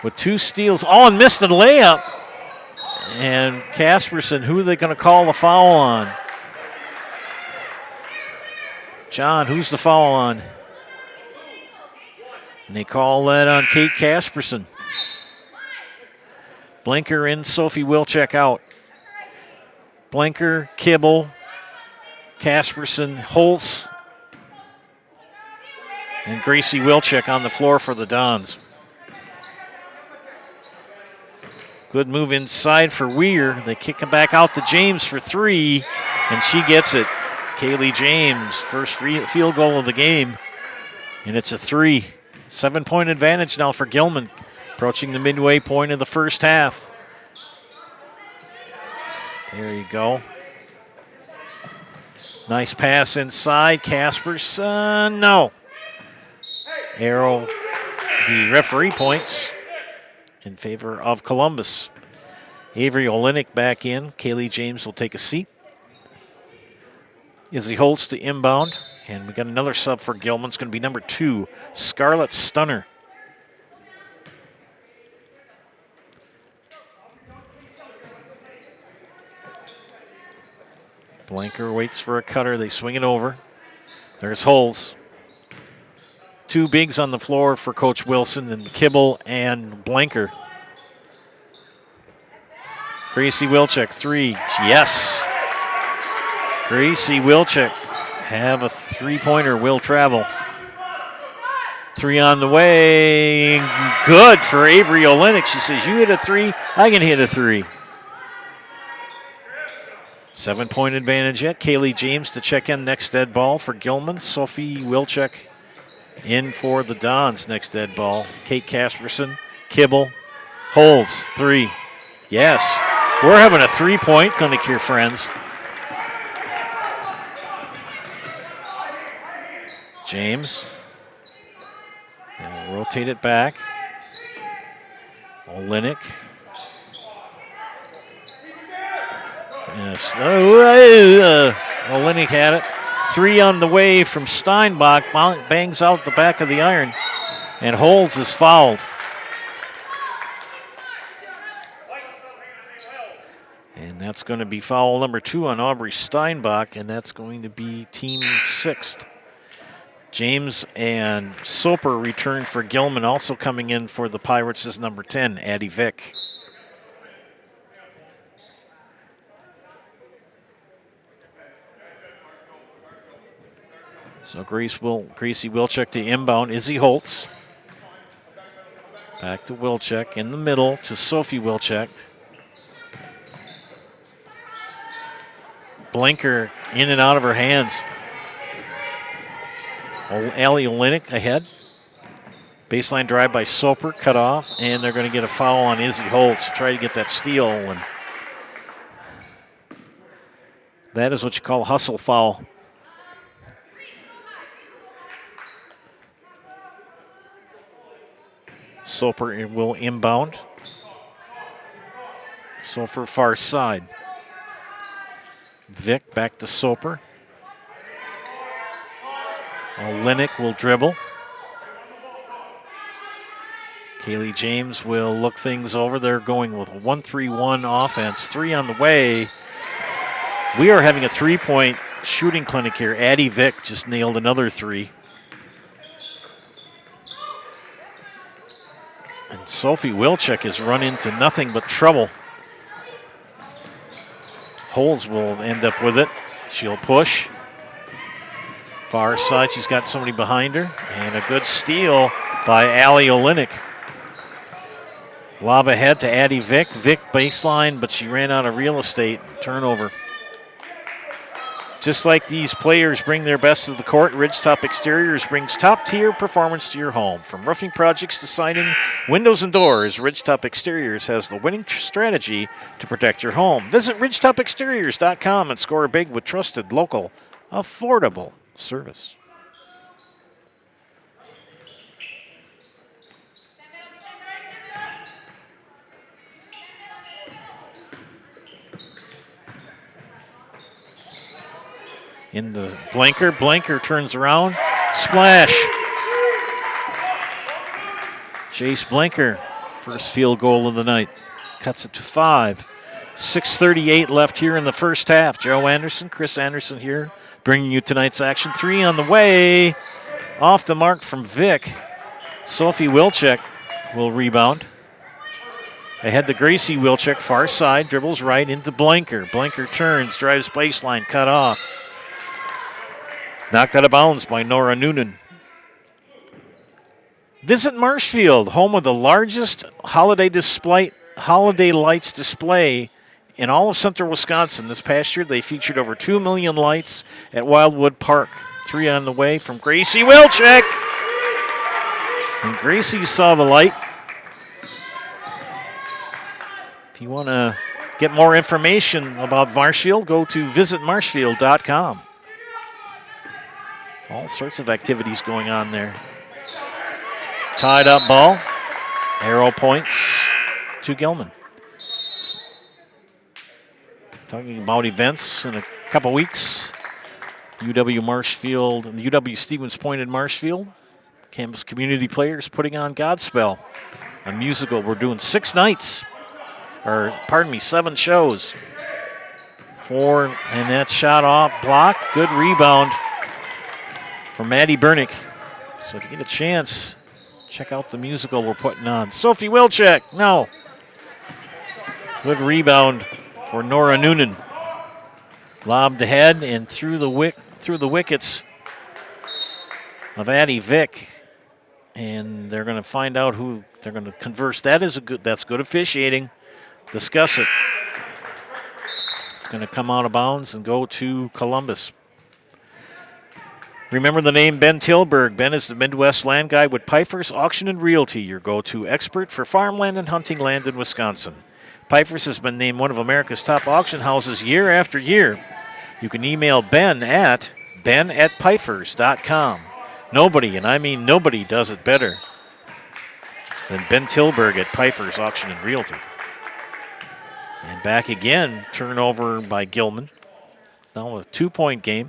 with 2 steals. Oh, and missed the layup. And Kasperson, who are they going to call the foul on? John, who's the foul on? And they call that on Kate Kasperson. Blinker in, Sophie Wilczek out. Blinker, Kibble, Kasperson, Holtz, and Gracie Wilczek on the floor for the Dons. Good move inside for Weir. They kick him back out to James for 3, and she gets it. Kaylee James, first field goal of the game, and it's a 3. 7-point advantage now for Gilman, approaching the midway point of the first half. There you go. Nice pass inside. Kasperson, no. Arrow, the referee points in favor of Columbus. Avery Olenek back in. Kaylee James will take a seat. Izzy Holtz to inbound. And we got another sub for Gilman. It's going to be number 2, Scarlett Stunner. Blanker waits for a cutter. They swing it over. There's Holtz. 2 bigs on the floor for Coach Wilson, and Kibble and Blanker. Gracie Wilczek, 3. Yes. Gracie Wilczek have a 3-pointer, will travel. 3 on the way. Good for Avery Olenek. She says, you hit a 3, I can hit a 3. 7-point advantage yet. Kaylee James to check in next dead ball for Gilman. Sophie Wilczek in for the Dons next dead ball. Kate Kasperson, Kibble, holds 3. Yes, we're having a 3-point clinic here, friends. James. And rotate it back. Olenek. Yes. Olenek had it. 3 on the way from Steinbach. Bangs out the back of the iron. And Holds is fouled. And that's going to be foul number 2 on Aubrey Steinbach. And that's going to be team 6th. James and Soper return for Gilman. Also coming in for the Pirates is number 10, Addie Vick. So Gracie Wilczek to inbound. Izzy Holtz. Back to Wilczek in the middle to Sophie Wilczek. Blinker in and out of her hands. Allie Olenek ahead. Baseline drive by Soper, cut off, and they're going to get a foul on Izzy Holtz to try to get that steal. And that is what you call a hustle foul. Soper will inbound. Soper far side. Vick back to Soper. Olenek will dribble. Kaylee James will look things over. They're going with a 1-3-1 offense. 3 on the way. We are having a 3-point shooting clinic here. Addie Vick just nailed another 3. And Sophie Wilczek has run into nothing but trouble. Holds will end up with it. She'll push. Far side, she's got somebody behind her. And a good steal by Allie Olenek. Lob ahead to Addie Vick. Vick baseline, but she ran out of real estate. Turnover. Just like these players bring their best to the court, Ridgetop Exteriors brings top-tier performance to your home. From roofing projects to siding, windows, and doors, Ridgetop Exteriors has the winning strategy to protect your home. Visit ridgetopexteriors.com and score big with trusted, local, affordable service. In the Blanker. Blanker turns around. Splash. Chase Blanker, first field goal of the night. Cuts it to 5. 6:38 left here in the first half. Joe Anderson, Chris Anderson here, bringing you tonight's action. 3 on the way. Off the mark from Vic. Sophie Wilczek will rebound. Ahead to Gracie Wilczek, far side, dribbles right into Blanker. Blanker turns, drives baseline, cut off. Knocked out of bounds by Nora Noonan. Visit Marshfield, home of the largest holiday lights display in all of central Wisconsin. This past year, they featured over 2 million lights at Wildwood Park. 3 on the way from Gracie Wilczek. And Gracie saw the light. If you want to get more information about Marshfield, go to visitmarshfield.com. All sorts of activities going on there. Tied up ball. Arrow points to Gilman. Talking about events in a couple weeks. UW Marshfield and UW Stevens Point in Marshfield. Campus community players putting on Godspell, a musical. We're doing 6 nights. 7 shows. 4, and that shot off, blocked. Good rebound for Maddie Bernick. So if you get a chance, check out the musical we're putting on. Sophie Wilczek, no. Good rebound for Nora Noonan. Lobbed ahead and through the wickets of Addie Vick. And they're going to find out who they're going to converse. That's good officiating. Discuss it. It's going to come out of bounds and go to Columbus. Remember the name Ben Tilburg. Ben is the Midwest land guy with Pfeiffer's Auction and Realty, your go-to expert for farmland and hunting land in Wisconsin. Pfeiffer's has been named one of America's top auction houses year after year. You can email Ben at ben@pfeifers.com. Nobody, and I mean nobody, does it better than Ben Tilburg at Pfeiffer's Auction and Realty. And back again, turnover by Gilman. Now a 2-point game.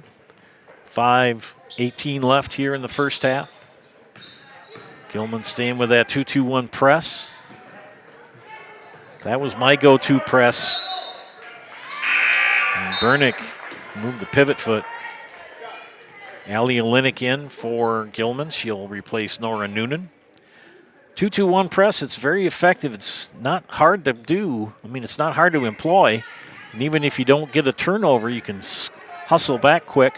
5:18 left here in the first half. Gilman staying with that 2-2-1 press. That was my go-to press. And Bernick moved the pivot foot. Allie Olenek in for Gilman. She'll replace Nora Noonan. 2-2-1 press, it's very effective. It's not hard to do. I mean, it's not hard to employ. And even if you don't get a turnover, you can hustle back quick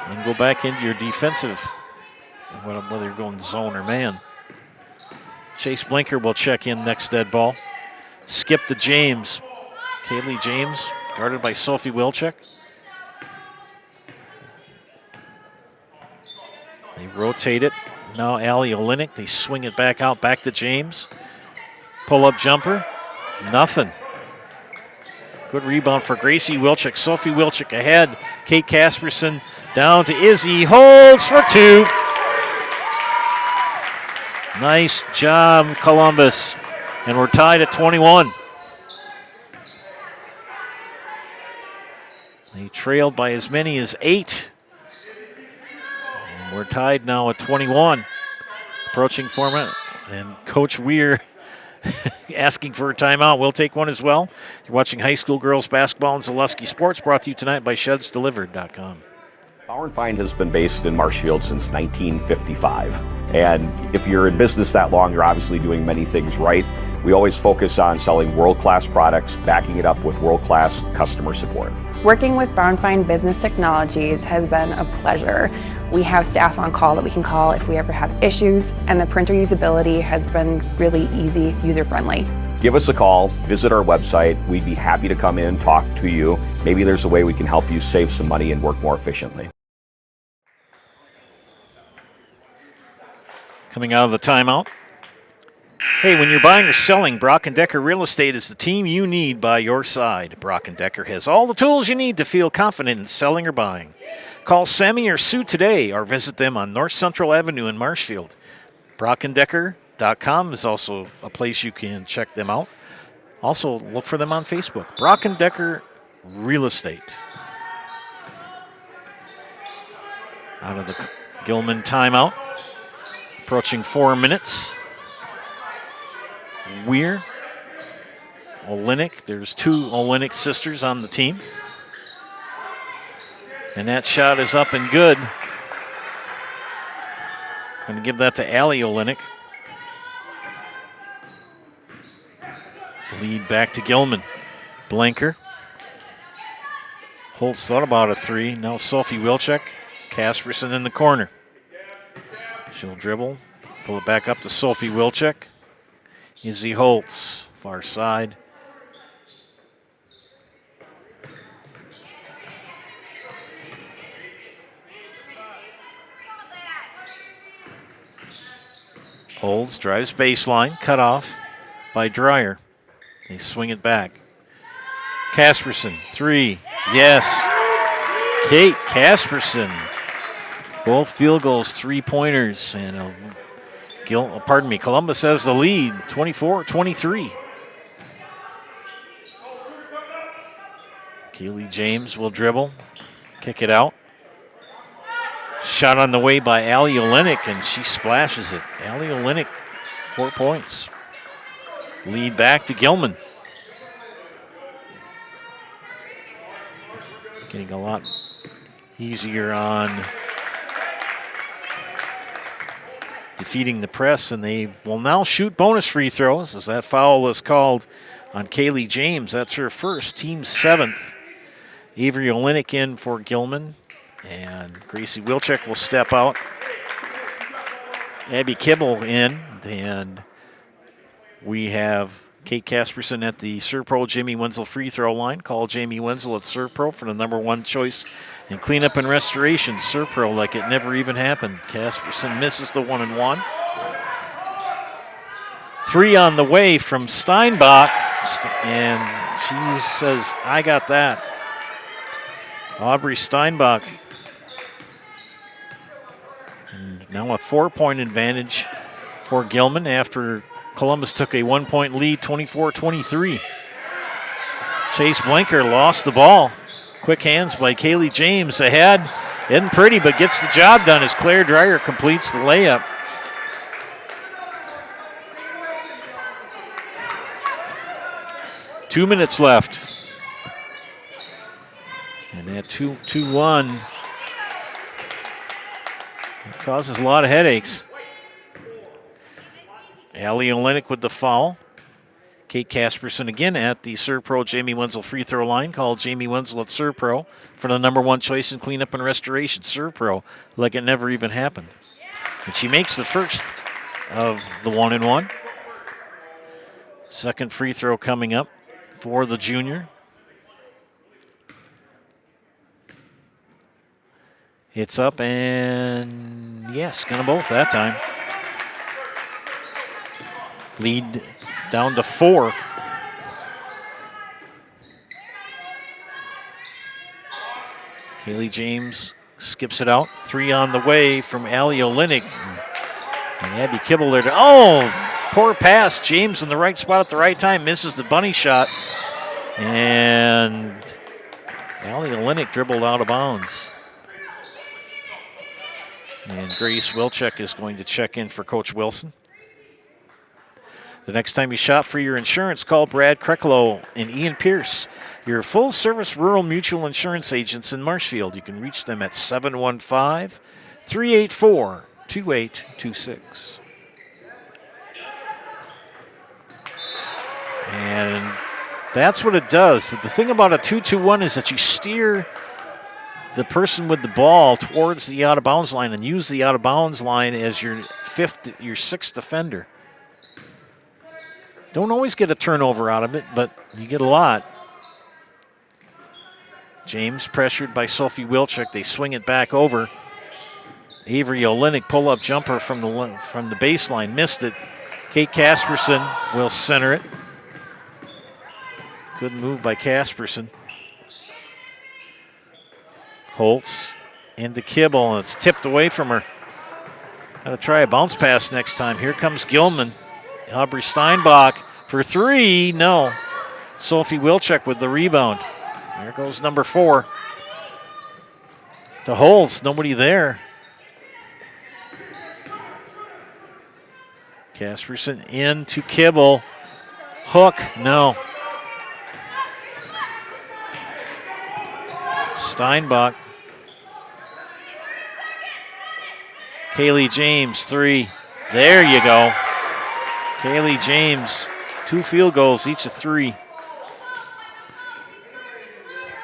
and go back into your defensive, whether you're going zone or man. Chase Blinker will check in next dead ball. Skip to James. Kaylee James, guarded by Sophie Wilczek. They rotate it. Now Allie Olenek, they swing it back out, back to James. Pull-up jumper, nothing. Good rebound for Gracie Wilczek. Sophie Wilczek ahead. Kate Casperson down to Izzy, holds for 2. Nice job, Columbus. And we're tied at 21. They trailed by as many as 8. And we're tied now at 21. Approaching format, and Coach Weir asking for a timeout. We'll take one as well. You're watching high school girls basketball in Zaleski Sports, brought to you tonight by ShedsDelivered.com. Power & Find has been based in Marshfield since 1955. And if you're in business that long, you're obviously doing many things right. We always focus on selling world-class products, backing it up with world-class customer support. Working with Power & Find Business Technologies has been a pleasure. We have staff on call that we can call if we ever have issues, and the printer usability has been really easy, user-friendly. Give us a call, visit our website. We'd be happy to come in, talk to you, maybe there's a way we can help you save some money and work more efficiently. Coming out of the timeout. Hey, when you're buying or selling, Brock & Decker Real Estate is the team you need by your side. Brock & Decker has all the tools you need to feel confident in selling or buying. Call Sammy or Sue today or visit them on North Central Avenue in Marshfield. BrockandDecker.com is also a place you can check them out. Also, look for them on Facebook. Brock & Decker Real Estate. Out of the Gilman timeout. Approaching 4 minutes. Weir, Olenek. There's 2 Olenek sisters on the team. And that shot is up and good. Going to give that to Allie Olenek. Lead back to Gilman. Blanker. Holtz thought about a 3. Now Sophie Wilczek. Kasperson in the corner. She'll dribble. Pull it back up to Sophie Wilczek. Izzy Holtz, far side. Holds, drives baseline, cut off by Dreyer. They swing it back. Kasperson, 3, yes. Kate Kasperson. Both field goals, 3-pointers, and Columbus has the lead, 24-23. Kaylee James will dribble, kick it out. Shot on the way by Allie Olenek, and she splashes it. Allie Olenek, 4 points. Lead back to Gilman. Getting a lot easier on defeating the press, and they will now shoot bonus free throws as that foul is called on Kaylee James. That's her first, team 7th. Avery Olenek in for Gilman, and Gracie Wilczek will step out. Abby Kibble in, and we have Kate Kasperson at the Serpro Jamie Wenzel free throw line. Call Jamie Wenzel at Serpro for the #1 choice in cleanup and restoration. Serpro like it never even happened. Kasperson misses the 1-and-1. 3 on the way from Steinbach, and she says, I got that. Aubrey Steinbach. And now a 4-point advantage for Gilman after Columbus took a 1-point lead, 24-23. Chase Blanker lost the ball. Quick hands by Kaylee James ahead. Isn't pretty, but gets the job done as Claire Dreyer completes the layup. Two minutes left. And that 2-1 causes a lot of headaches. Allie Olenek with the foul. Kate Kasperson again at the Serpro Jamie Wenzel free throw line. Call Jamie Wenzel at Serpro for the #1 choice in cleanup and restoration. Serpro like it never even happened. And she makes the first of the 1-and-1. Second free throw coming up for the junior. It's up and yes, gonna both that time. Lead down to 4. Kaylee James skips it out. 3 on the way from Allie Olenek. And Abby Kibble there. Poor pass. James in the right spot at the right time. Misses the bunny shot. And Allie Olenek dribbled out of bounds. And Grace Wilczek is going to check in for Coach Wilson. The next time you shop for your insurance, call Brad Kreklow and Ian Pierce, your full-service rural mutual insurance agents in Marshfield. You can reach them at 715-384-2826. And that's what it does. The thing about a 2-2-1 is that you steer the person with the ball towards the out-of-bounds line and use the out-of-bounds line as your 6th defender. Don't always get a turnover out of it, but you get a lot. James pressured by Sophie Wilczek. They swing it back over. Avery Olenek pull-up jumper from the baseline. Missed it. Kate Casperson will center it. Good move by Casperson. Holtz into Kibble, and it's tipped away from her. Got to try a bounce pass next time. Here comes Gilman. Aubrey Steinbach for three. No. Sophie Wilczek with the rebound. There goes number 4. To Holtz. Nobody there. Casperson into Kibble. Hook. No. Steinbach. Kaylee James, 3. There you go. Kaylee James, 2 field goals, each of 3.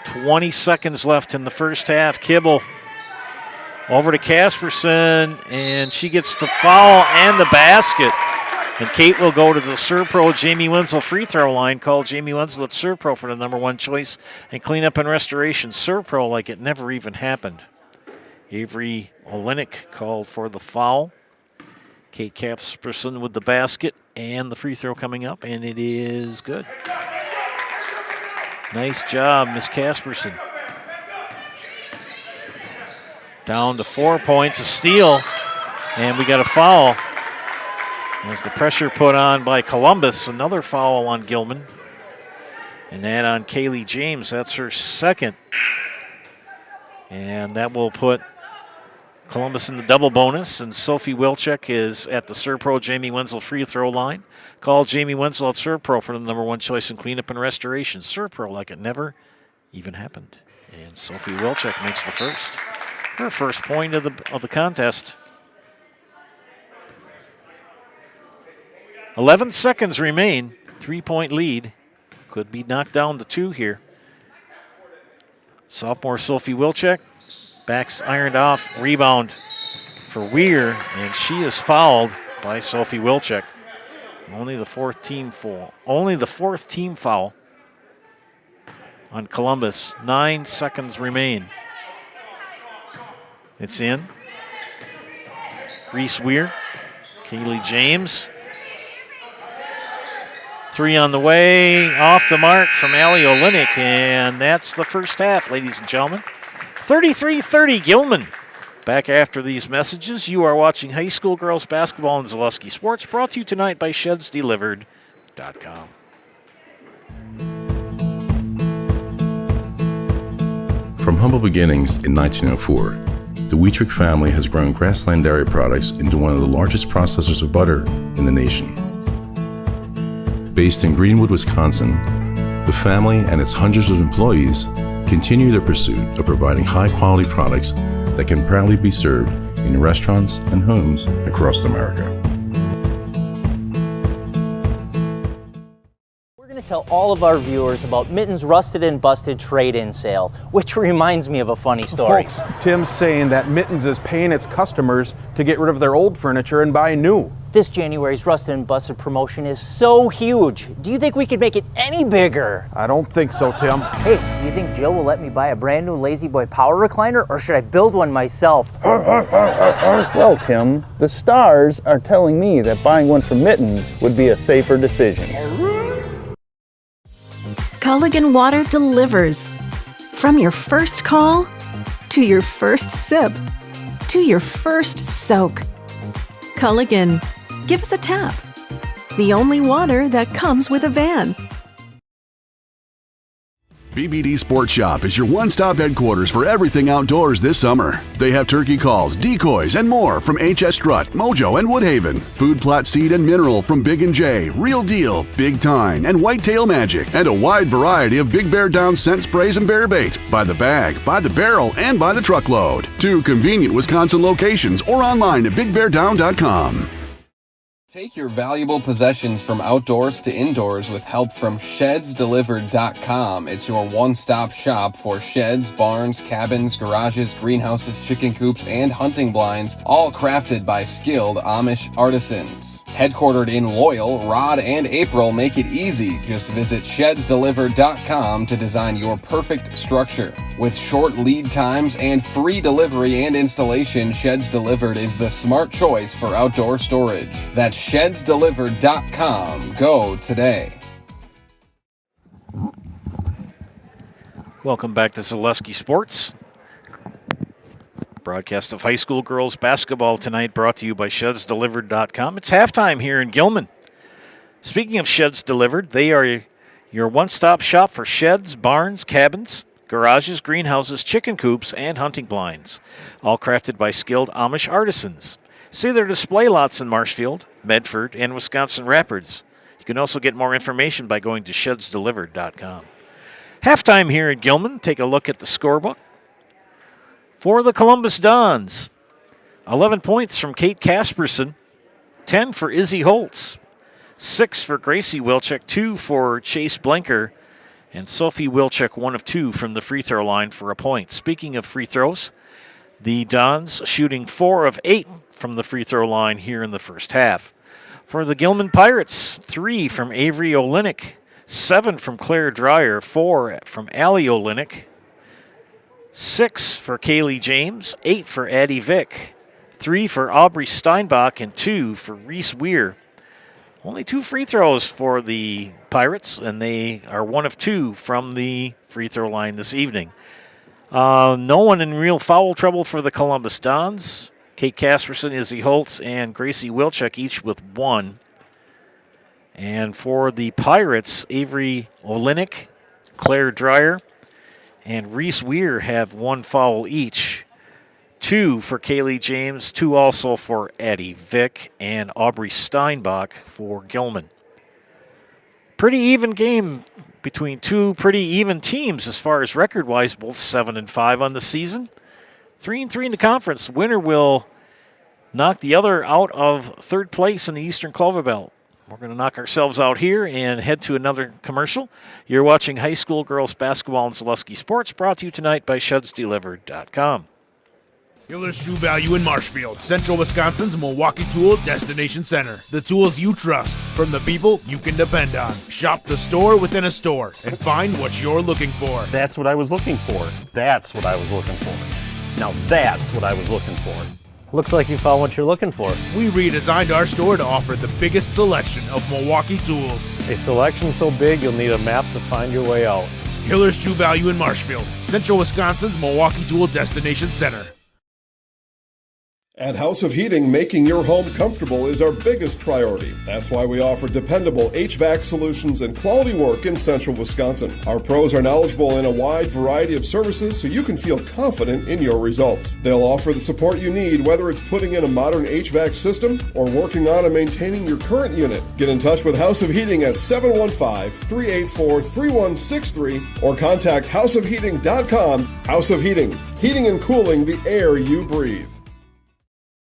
20 seconds left in the first half. Kibble over to Casperson, and she gets the foul and the basket. And Kate will go to the ServPro Jamie Wenzel free throw line. Call Jamie Wenzel at ServPro for the number 1 choice and cleanup and restoration. ServPro like it never even happened. Avery Olenek called for the foul. Kate Casperson with the basket and the free throw coming up, and it is good. Nice job, Miss Casperson. Down to 4 points, a steal, and we got a foul. As the pressure put on by Columbus, another foul on Gilman. And that on Kaylee James, that's her second. And that will put Columbus in the double bonus, and Sophie Wilczek is at the ServPro Jamie Wenzel free throw line. Call Jamie Wenzel at ServPro for the number 1 choice in cleanup and restoration. ServPro like it never even happened. And Sophie Wilczek makes the first. Her first point of the contest. 11 seconds remain. 3-point lead. Could be knocked down to 2 here. Sophomore Sophie Wilczek. Backs ironed off. Rebound for Weir, and she is fouled by Sophie Wilczek. Only the 4th team foul. Only the 4th team foul on Columbus. 9 seconds remain. It's in. Reese Weir. Kaylee James. 3 on the way. Off the mark from Allie Olenek, and that's the first half, ladies and gentlemen. 33-30 Gilman. Back after these messages, you are watching high school girls basketball in Zaleski Sports, brought to you tonight by ShedsDelivered.com. From humble beginnings in 1904, the Wheatrick family has grown Grassland Dairy Products into one of the largest processors of butter in the nation. Based in Greenwood, Wisconsin, the family and its hundreds of employees continue their pursuit of providing high-quality products that can proudly be served in restaurants and homes across America. We're going to tell all of our viewers about Mitten's Rusted and Busted trade-in sale, which reminds me of a funny story. Folks, Tim's saying that Mittens is paying its customers to get rid of their old furniture and buy new. This January's Rusted and Busted promotion is so huge. Do you think we could make it any bigger? I don't think so, Tim. Hey, do you think Jill will let me buy a brand new Lazy Boy power recliner, or should I build one myself? Well, Tim, the stars are telling me that buying one from Mittens would be a safer decision. Culligan Water delivers. From your first call, to your first sip, to your first soak. Culligan, give us a tap. The only water that comes with a van. BBD Sports Shop is your one-stop headquarters for everything outdoors this summer. They have turkey calls, decoys, and more from HS Strut, Mojo, and Woodhaven. Food plot seed and mineral from Big & J, Real Deal, Big Tine, and Whitetail Magic. And a wide variety of Big Bear Down scent sprays and bear bait. By the bag, by the barrel, and by the truckload. 2 convenient Wisconsin locations or online at BigBearDown.com. Take your valuable possessions from outdoors to indoors with help from ShedsDelivered.com. It's your one-stop shop for sheds, barns, cabins, garages, greenhouses, chicken coops, and hunting blinds, all crafted by skilled Amish artisans. Headquartered in Loyal, Rod and April make it easy. Just visit ShedsDelivered.com to design your perfect structure. With short lead times and free delivery and installation, Sheds Delivered is the smart choice for outdoor storage. That's shedsdelivered.com. Go today. Welcome back to Zaleski Sports. Broadcast of high school girls basketball tonight brought to you by shedsdelivered.com. It's halftime here in Gilman. Speaking of Sheds Delivered, they are your one-stop shop for sheds, barns, cabins, garages, greenhouses, chicken coops, and hunting blinds. All crafted by skilled Amish artisans. See their display lots in Marshfield, Medford, and Wisconsin Rapids. You can also get more information by going to shedsdelivered.com. Halftime here in Gilman. Take a look at the scorebook. For the Columbus Dons, 11 points from Kate Casperson, 10 for Izzy Holtz, 6 for Gracie Wilczek, 2 for Chase Blinker, and Sophie Wilczek, 1 of 2 from the free throw line for a point. Speaking of free throws, the Dons shooting 4 of 8 from the free throw line here in the first half. For the Gilman Pirates, 3 from Avery Olenek, 7 from Claire Dreyer, 4 from Allie Olenek, 6 for Kaylee James, 8 for Addie Vick, 3 for Aubrey Steinbach, and 2 for Reese Weir. Only 2 free throws for the Pirates, and they are 1 of 2 from the free throw line this evening. No one in real foul trouble for the Columbus Dons. Kate Casperson, Izzy Holtz, and Gracie Wilczek each with 1. And for the Pirates, Avery Olenek, Claire Dreyer, and Reese Weir have 1 foul each. 2 for Kaylee James, 2 also for Addie Vick, and Aubrey Steinbach for Gilman. Pretty even game between 2 pretty even teams as far as record-wise, both 7-5 on the season. 3-3 in the conference. Winner will knock the other out of third place in the Eastern Clover Belt. We're going to knock ourselves out here and head to another commercial. You're watching high school girls basketball and Zaleski Sports, brought to you tonight by shedsdelivered.com. Hiller's True Value in Marshfield, Central Wisconsin's Milwaukee Tool Destination Center. The tools you trust from the people you can depend on. Shop the store within a store and find what you're looking for. That's what I was looking for. That's what I was looking for. Now that's what I was looking for. Looks like you found what you're looking for. We redesigned our store to offer the biggest selection of Milwaukee tools. A selection so big you'll need a map to find your way out. Hiller's True Value in Marshfield, Central Wisconsin's Milwaukee Tool Destination Center. At House of Heating, making your home comfortable is our biggest priority. That's why we offer dependable HVAC solutions and quality work in Central Wisconsin. Our pros are knowledgeable in a wide variety of services so you can feel confident in your results. They'll offer the support you need, whether it's putting in a modern HVAC system or working on and maintaining your current unit. Get in touch with House of Heating at 715-384-3163 or contact houseofheating.com. House of Heating, heating and cooling the air you breathe.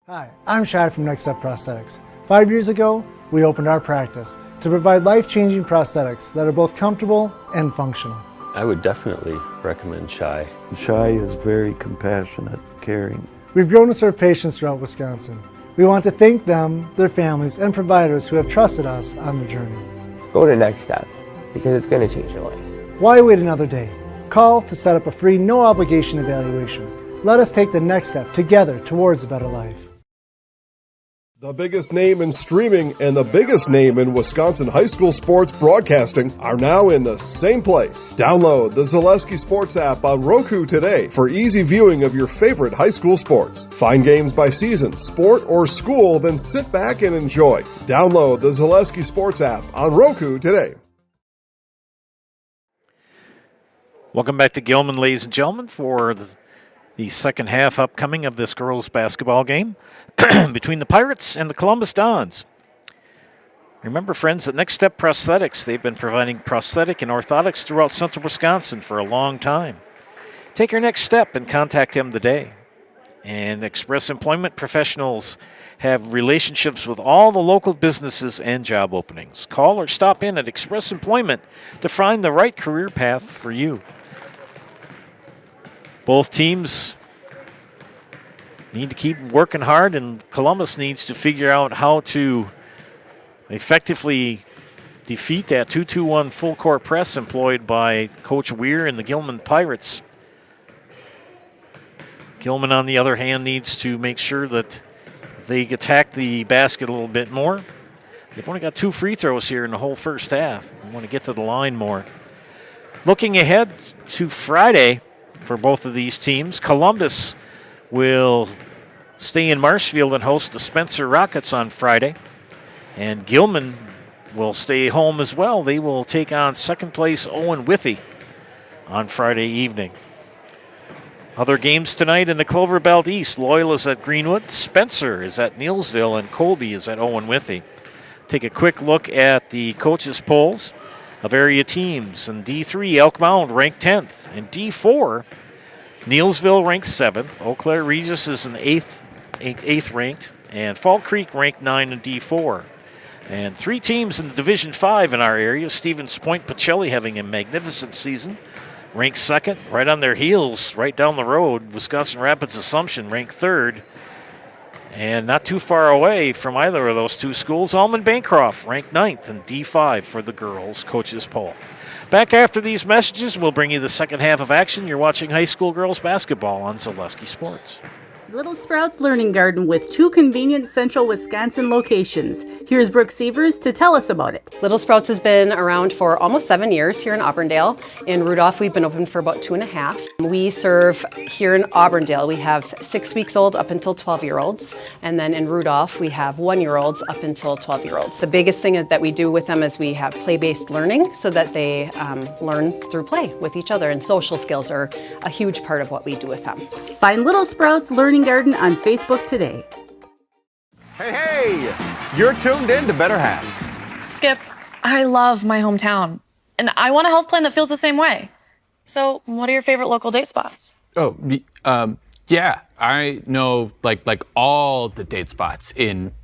Hi, I'm Shad from Next Step Prosthetics. 5 years ago, we opened our practice to provide life-changing prosthetics that are both comfortable and functional. I would definitely recommend Shai. Shai is very compassionate, caring. We've grown to serve patients throughout Wisconsin. We want to thank them, their families, and providers who have trusted us on their journey. Go to Next Step, because it's going to change your life. Why wait another day? Call to set up a free, no-obligation evaluation. Let us take the next step together towards a better life. The biggest name in streaming and the biggest name in Wisconsin high school sports broadcasting are now in the same place. Download the Zaleski Sports app on Roku today for easy viewing of your favorite high school sports. Find games by season, sport, or school, then sit back and enjoy. Download the Zaleski Sports app on Roku today. Welcome back to Gilman, ladies and gentlemen, for the second half upcoming of this girls' basketball game between the Pirates and the Columbus Dons. Remember, friends, at Next Step Prosthetics, they've been providing prosthetic and orthotics throughout Central Wisconsin for a long time. Take your next step and contact them today. And Express Employment Professionals have relationships with all the local businesses and job openings. Call or stop in at Express Employment to find the right career path for you. Both teams need to keep working hard, and Columbus needs to figure out how to effectively defeat that 2-2-1 full court press employed by Coach Weir and the Gilman Pirates. Gilman, on the other hand, needs to make sure that they attack the basket a little bit more. They've only got 2 free throws here in the whole first half. They want to get to the line more. Looking ahead to Friday for both of these teams, Columbus will stay in Marshfield and host the Spencer Rockets on Friday. And Gilman will stay home as well. They will take on second place Owen Withy on Friday evening. Other games tonight in the Clover Belt East. Loyola's at Greenwood, Spencer is at Neelsville, and Colby is at Owen Withy. Take a quick look at the coaches' polls of area teams. In D3, Elk Mound ranked 10th. In D4, Neelsville ranked 7th. Eau Claire Regis is in 8th ranked. And Fall Creek ranked 9 in D4. And 3 teams in Division 5 in our area. Stevens Point Pacelli having a magnificent season. Ranked 2nd, right on their heels, right down the road. Wisconsin Rapids Assumption ranked 3rd. And not too far away from either of those 2 schools, Almond Bancroft ranked 9th in D5 for the girls' coaches poll. Back after these messages, we'll bring you the second half of action. You're watching high school girls basketball on Zaleski Sports. Little Sprouts Learning Garden with 2 convenient central Wisconsin locations. Here's Brooke Sievers to tell us about it. Little Sprouts has been around for almost 7 years here in Auburndale. In Rudolph, we've been open for about 2.5. We serve here in Auburndale, we have 6 weeks old up until 12-year-olds. And then in Rudolph, we have 1-year-olds up until 12-year-olds. The biggest thing that we do with them is we have play-based learning so that they learn through play with each other. And social skills are a huge part of what we do with them. Find Little Sprouts Learning Garden on Facebook today. Hey, you're tuned in to Better Halves. Skip, I love my hometown, and I want a health plan that feels the same way. So, what are your favorite local date spots? Oh, yeah, I know like all the date spots in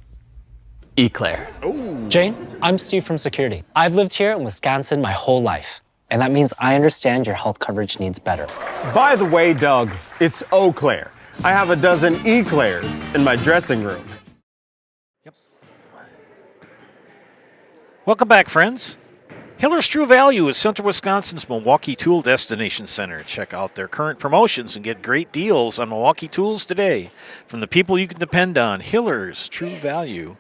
Eau Claire. Jane, I'm Steve from Security. I've lived here in Wisconsin my whole life, and that means I understand your health coverage needs better. By the way, Doug, it's Eau Claire. I have a dozen Eclairs in my dressing room. Yep. Welcome back, friends. Hiller's True Value is Central Wisconsin's Milwaukee Tool Destination Center. Check out their current promotions and get great deals on Milwaukee tools today. From the people you can depend on, Hiller's True Value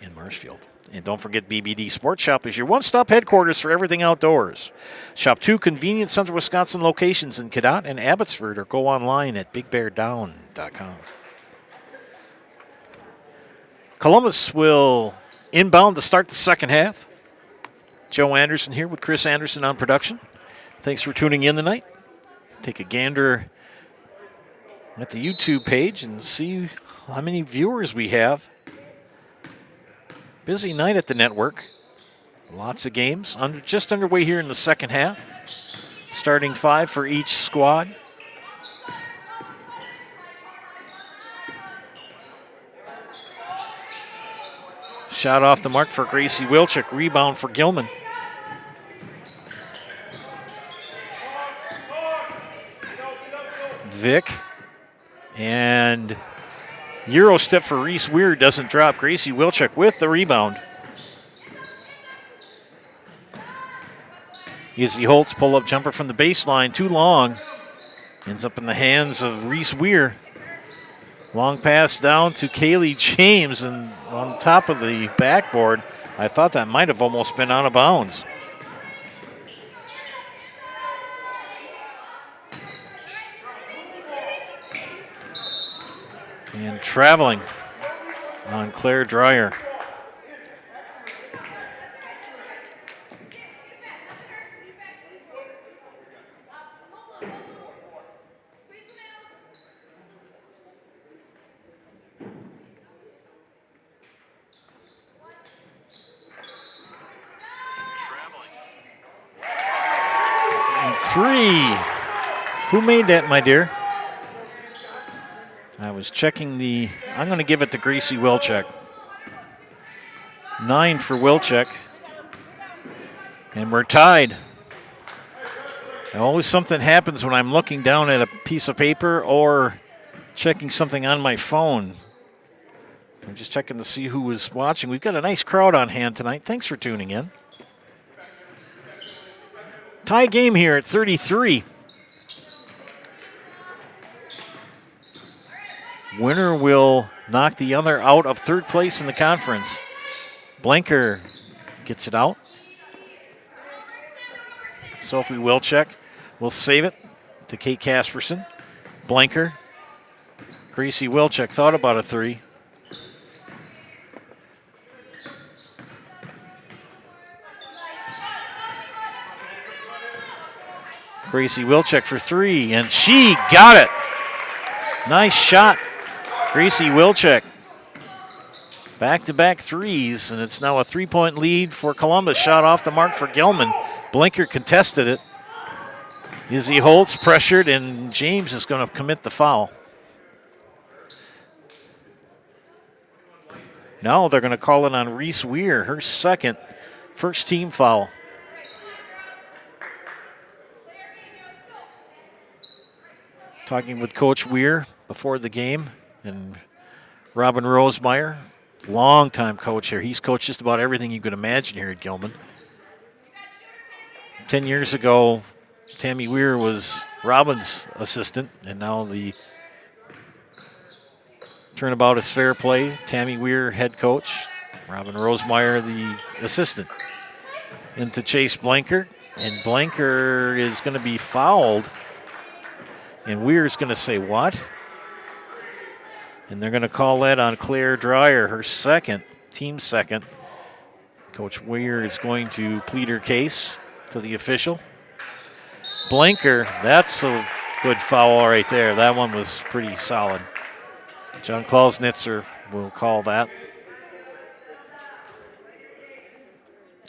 in Marshfield. And don't forget, BBD Sports Shop is your one-stop headquarters for everything outdoors. Shop 2 convenient Central Wisconsin locations in Cadott and Abbotsford, or go online at bigbeardown.com. Columbus will inbound to start the second half. Joe Anderson here with Chris Anderson on production. Thanks for tuning in tonight. Take a gander at the YouTube page and see how many viewers we have. Busy night at the network. Lots of games. Just underway here in the second half. Starting 5 for each squad. Shot off the mark for Gracie Wilczek. Rebound for Gilman. Vic. And Euro step for Reese Weir doesn't drop. Gracie Wilczek with the rebound. Izzy Holtz pull-up jumper from the baseline, too long. Ends up in the hands of Reese Weir. Long pass down to Kaylee James and on top of the backboard. I thought that might have almost been out of bounds. And traveling on Claire Dreyer. And 3. Who made that, my dear? I was checking I'm going to give it to Gracie Wilczek. 9 for Wilczek. And we're tied. Always something happens when I'm looking down at a piece of paper or checking something on my phone. I'm just checking to see who was watching. We've got a nice crowd on hand tonight. Thanks for tuning in. Tie game here at 33. Winner will knock the other out of third place in the conference. Blanker gets it out. Sophie Wilczek will save it to Kate Casperson. Blanker. Gracie Wilczek thought about a three. Gracie Wilczek for three, and she got it. Nice shot, Gracie Wilczek. Back-to-back threes, and it's now a three-point lead for Columbus. Shot off the mark for Gilman. Blinker contested it. Izzy Holtz pressured, and James is going to commit the foul. Now they're going to call it on Reese Weir, her second first team foul. Talking with Coach Weir before the game, and Robin Rosemeyer, longtime coach here. He's coached just about everything you could imagine here at Gilman. 10 years ago, Tammy Weir was Robin's assistant, and now the turnabout is fair play. Tammy Weir, head coach. Robin Rosemeyer, the assistant. Into Chase Blanker, and Blanker is going to be fouled. And Weir's going to say, what? And they're going to call that on Claire Dreyer, her second, team second. Coach Weir is going to plead her case to the official. Blanker, that's a good foul right there. That one was pretty solid. John Klausnitzer will call that.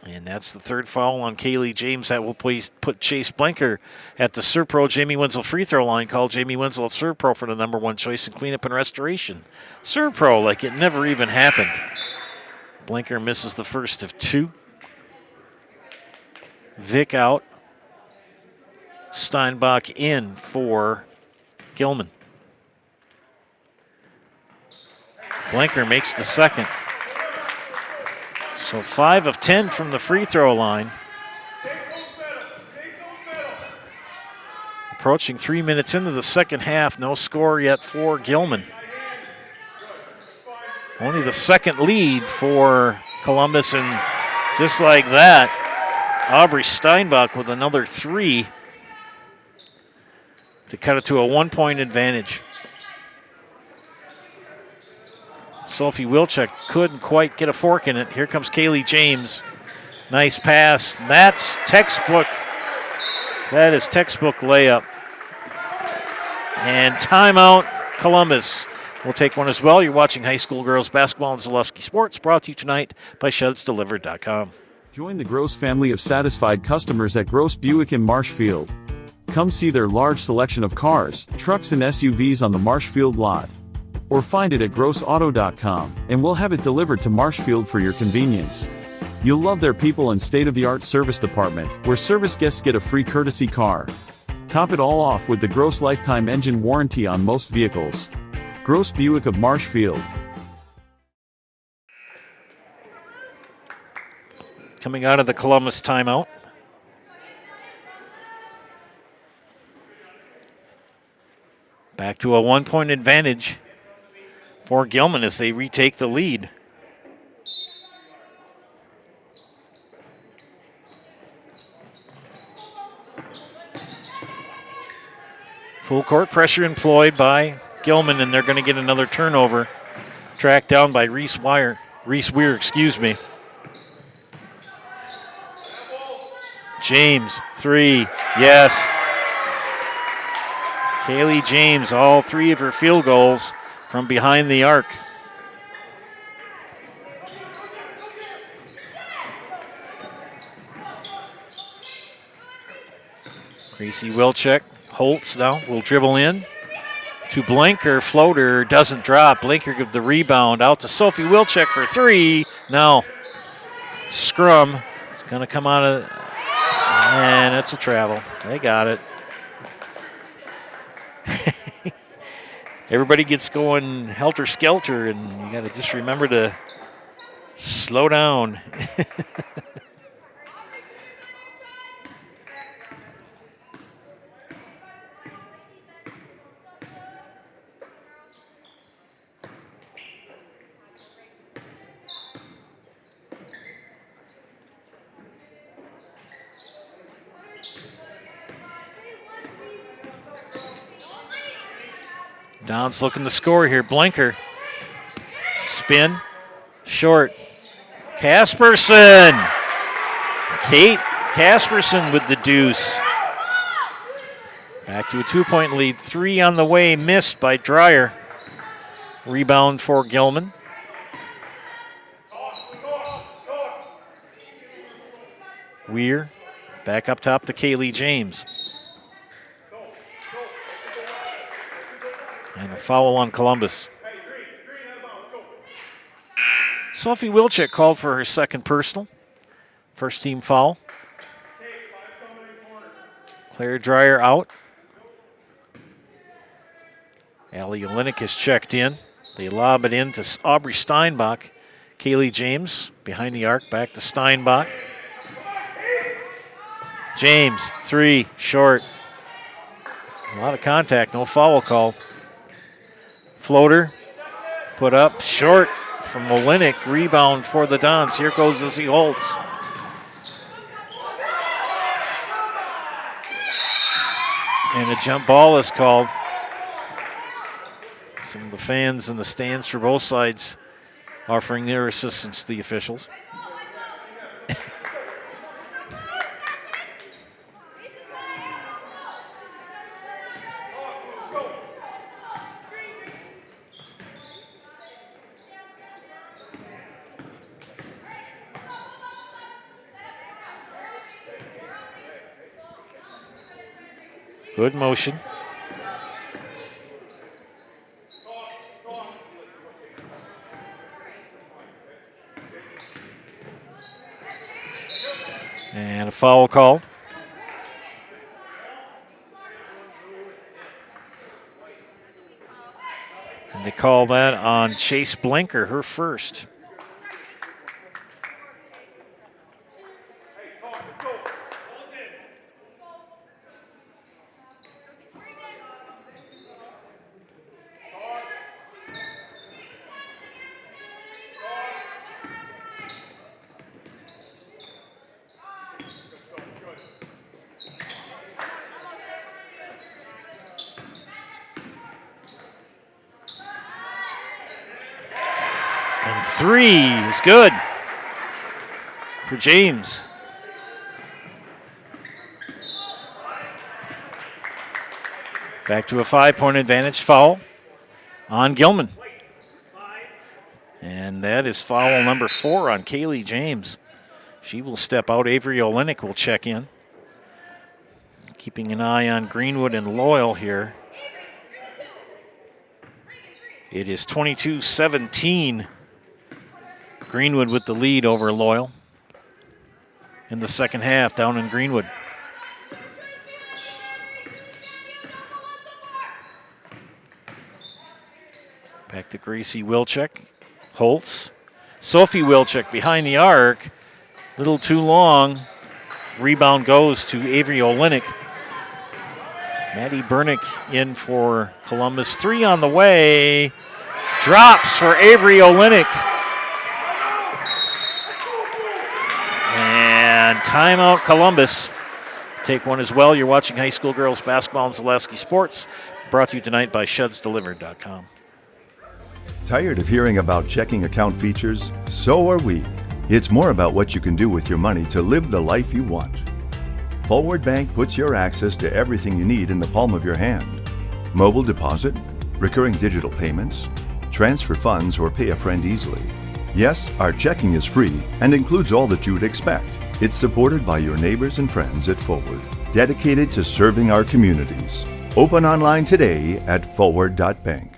And that's the third foul on Kaylee James. That will put Chase Blanker at the Serpro Jamie Wenzel free throw line. Call Jamie Wenzel at Serpro for the number one choice in cleanup and restoration. Serpro, like it never even happened. Blanker misses the first of two. Vick out. Steinbach in for Gilman. Blanker makes the second. So 5 of 10 from the free throw line. Approaching 3 minutes into the second half. No score yet for Gilman. Only the second lead for Columbus, and just like that, Aubrey Steinbach with another three to cut it to a 1-point advantage. Sophie Wilczek couldn't quite get a fork in it. Here comes Kaylee James. Nice pass. That's textbook. That is textbook layup. And timeout, Columbus. We'll take one as well. You're watching high school girls basketball on Zaleski Sports, brought to you tonight by ShedsDelivered.com. Join the Gross family of satisfied customers at Gross Buick in Marshfield. Come see their large selection of cars, trucks, and SUVs on the Marshfield lot. Or find it at grossauto.com, and we'll have it delivered to Marshfield for your convenience. You'll love their people and state-of-the-art service department, where service guests get a free courtesy car. Top it all off with the Gross lifetime engine warranty on most vehicles. Gross Buick of Marshfield. Coming out of the Columbus timeout. Back to a 1-point advantage for Gilman as they retake the lead. Full court pressure employed by Gilman, and they're going to get another turnover. Tracked down by Reese Weir, excuse me. James, three, yes. Kaylee James, all three of her field goals from behind the arc. Gracie Wilczek, Holtz now will dribble in to Blanker. Floater doesn't drop. Blanker gives the rebound out to Sophie Wilczek for three. Now, scrum. It's going to come out of, and it's a travel. They got it. Everybody gets going helter-skelter, and you got to just remember to slow down. Downs looking to score here. Blinker. Spin. Short. Casperson. Kate Casperson with the deuce. Back to a 2-point lead. 3 on the way. Missed by Dreyer. Rebound for Gilman. Weir. Back up top to Kaylee James. And a foul on Columbus. Sophie Wilczek called for her second personal. First team foul. Claire Dreyer out. Allie Olenek has checked in. They lob it in to Aubrey Steinbach. Kaylee James behind the arc, back to Steinbach. James, 3, short. A lot of contact, no foul call. Floater, put up, short from Olenek. Rebound for the Dons. Here goes Izzy Holtz. And a jump ball is called. Some of the fans in the stands for both sides offering their assistance to the officials. Good motion. And a foul called. And they call that on Chase Blinker, her first. And 3 is good for James. Back to a 5-point advantage foul on Gilman. And that is foul number 4 on Kaylee James. She will step out. Avery Olenek will check in. Keeping an eye on Greenwood and Loyal here. It is 22-17. Greenwood with the lead over Loyal in the second half down in Greenwood. Back to Gracie Wilczek. Holtz. Sophie Wilczek behind the arc. Little too long. Rebound goes to Avery Olenek. Maddie Bernick in for Columbus. 3 on the way. Drops for Avery Olenek. And timeout Columbus. Take one as well. You're watching high school girls basketball on Zaleski Sports. Brought to you tonight by ShudsDelivered.com. Tired of hearing about checking account features? So are we. It's more about what you can do with your money to live the life you want. Forward Bank puts your access to everything you need in the palm of your hand. Mobile deposit, recurring digital payments, transfer funds, or pay a friend easily. Yes, our checking is free and includes all that you would expect. It's supported by your neighbors and friends at Forward, dedicated to serving our communities. Open online today at forward.bank.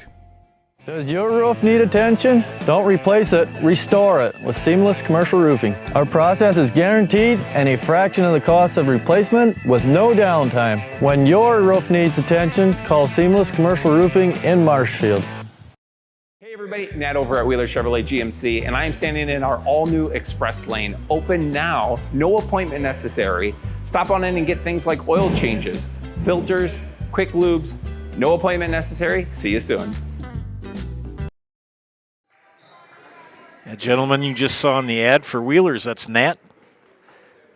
Does your roof need attention? Don't replace it, restore it with Seamless Commercial Roofing. Our process is guaranteed and a fraction of the cost of replacement with no downtime. When your roof needs attention, call Seamless Commercial Roofing in Marshfield. Hey everybody, Nat over at Wheeler Chevrolet GMC, and I am standing in our all-new Express Lane. Open now, no appointment necessary. Stop on in and get things like oil changes, filters, quick lubes. No appointment necessary. See you soon. That gentleman you just saw in the ad for Wheelers, that's Nat.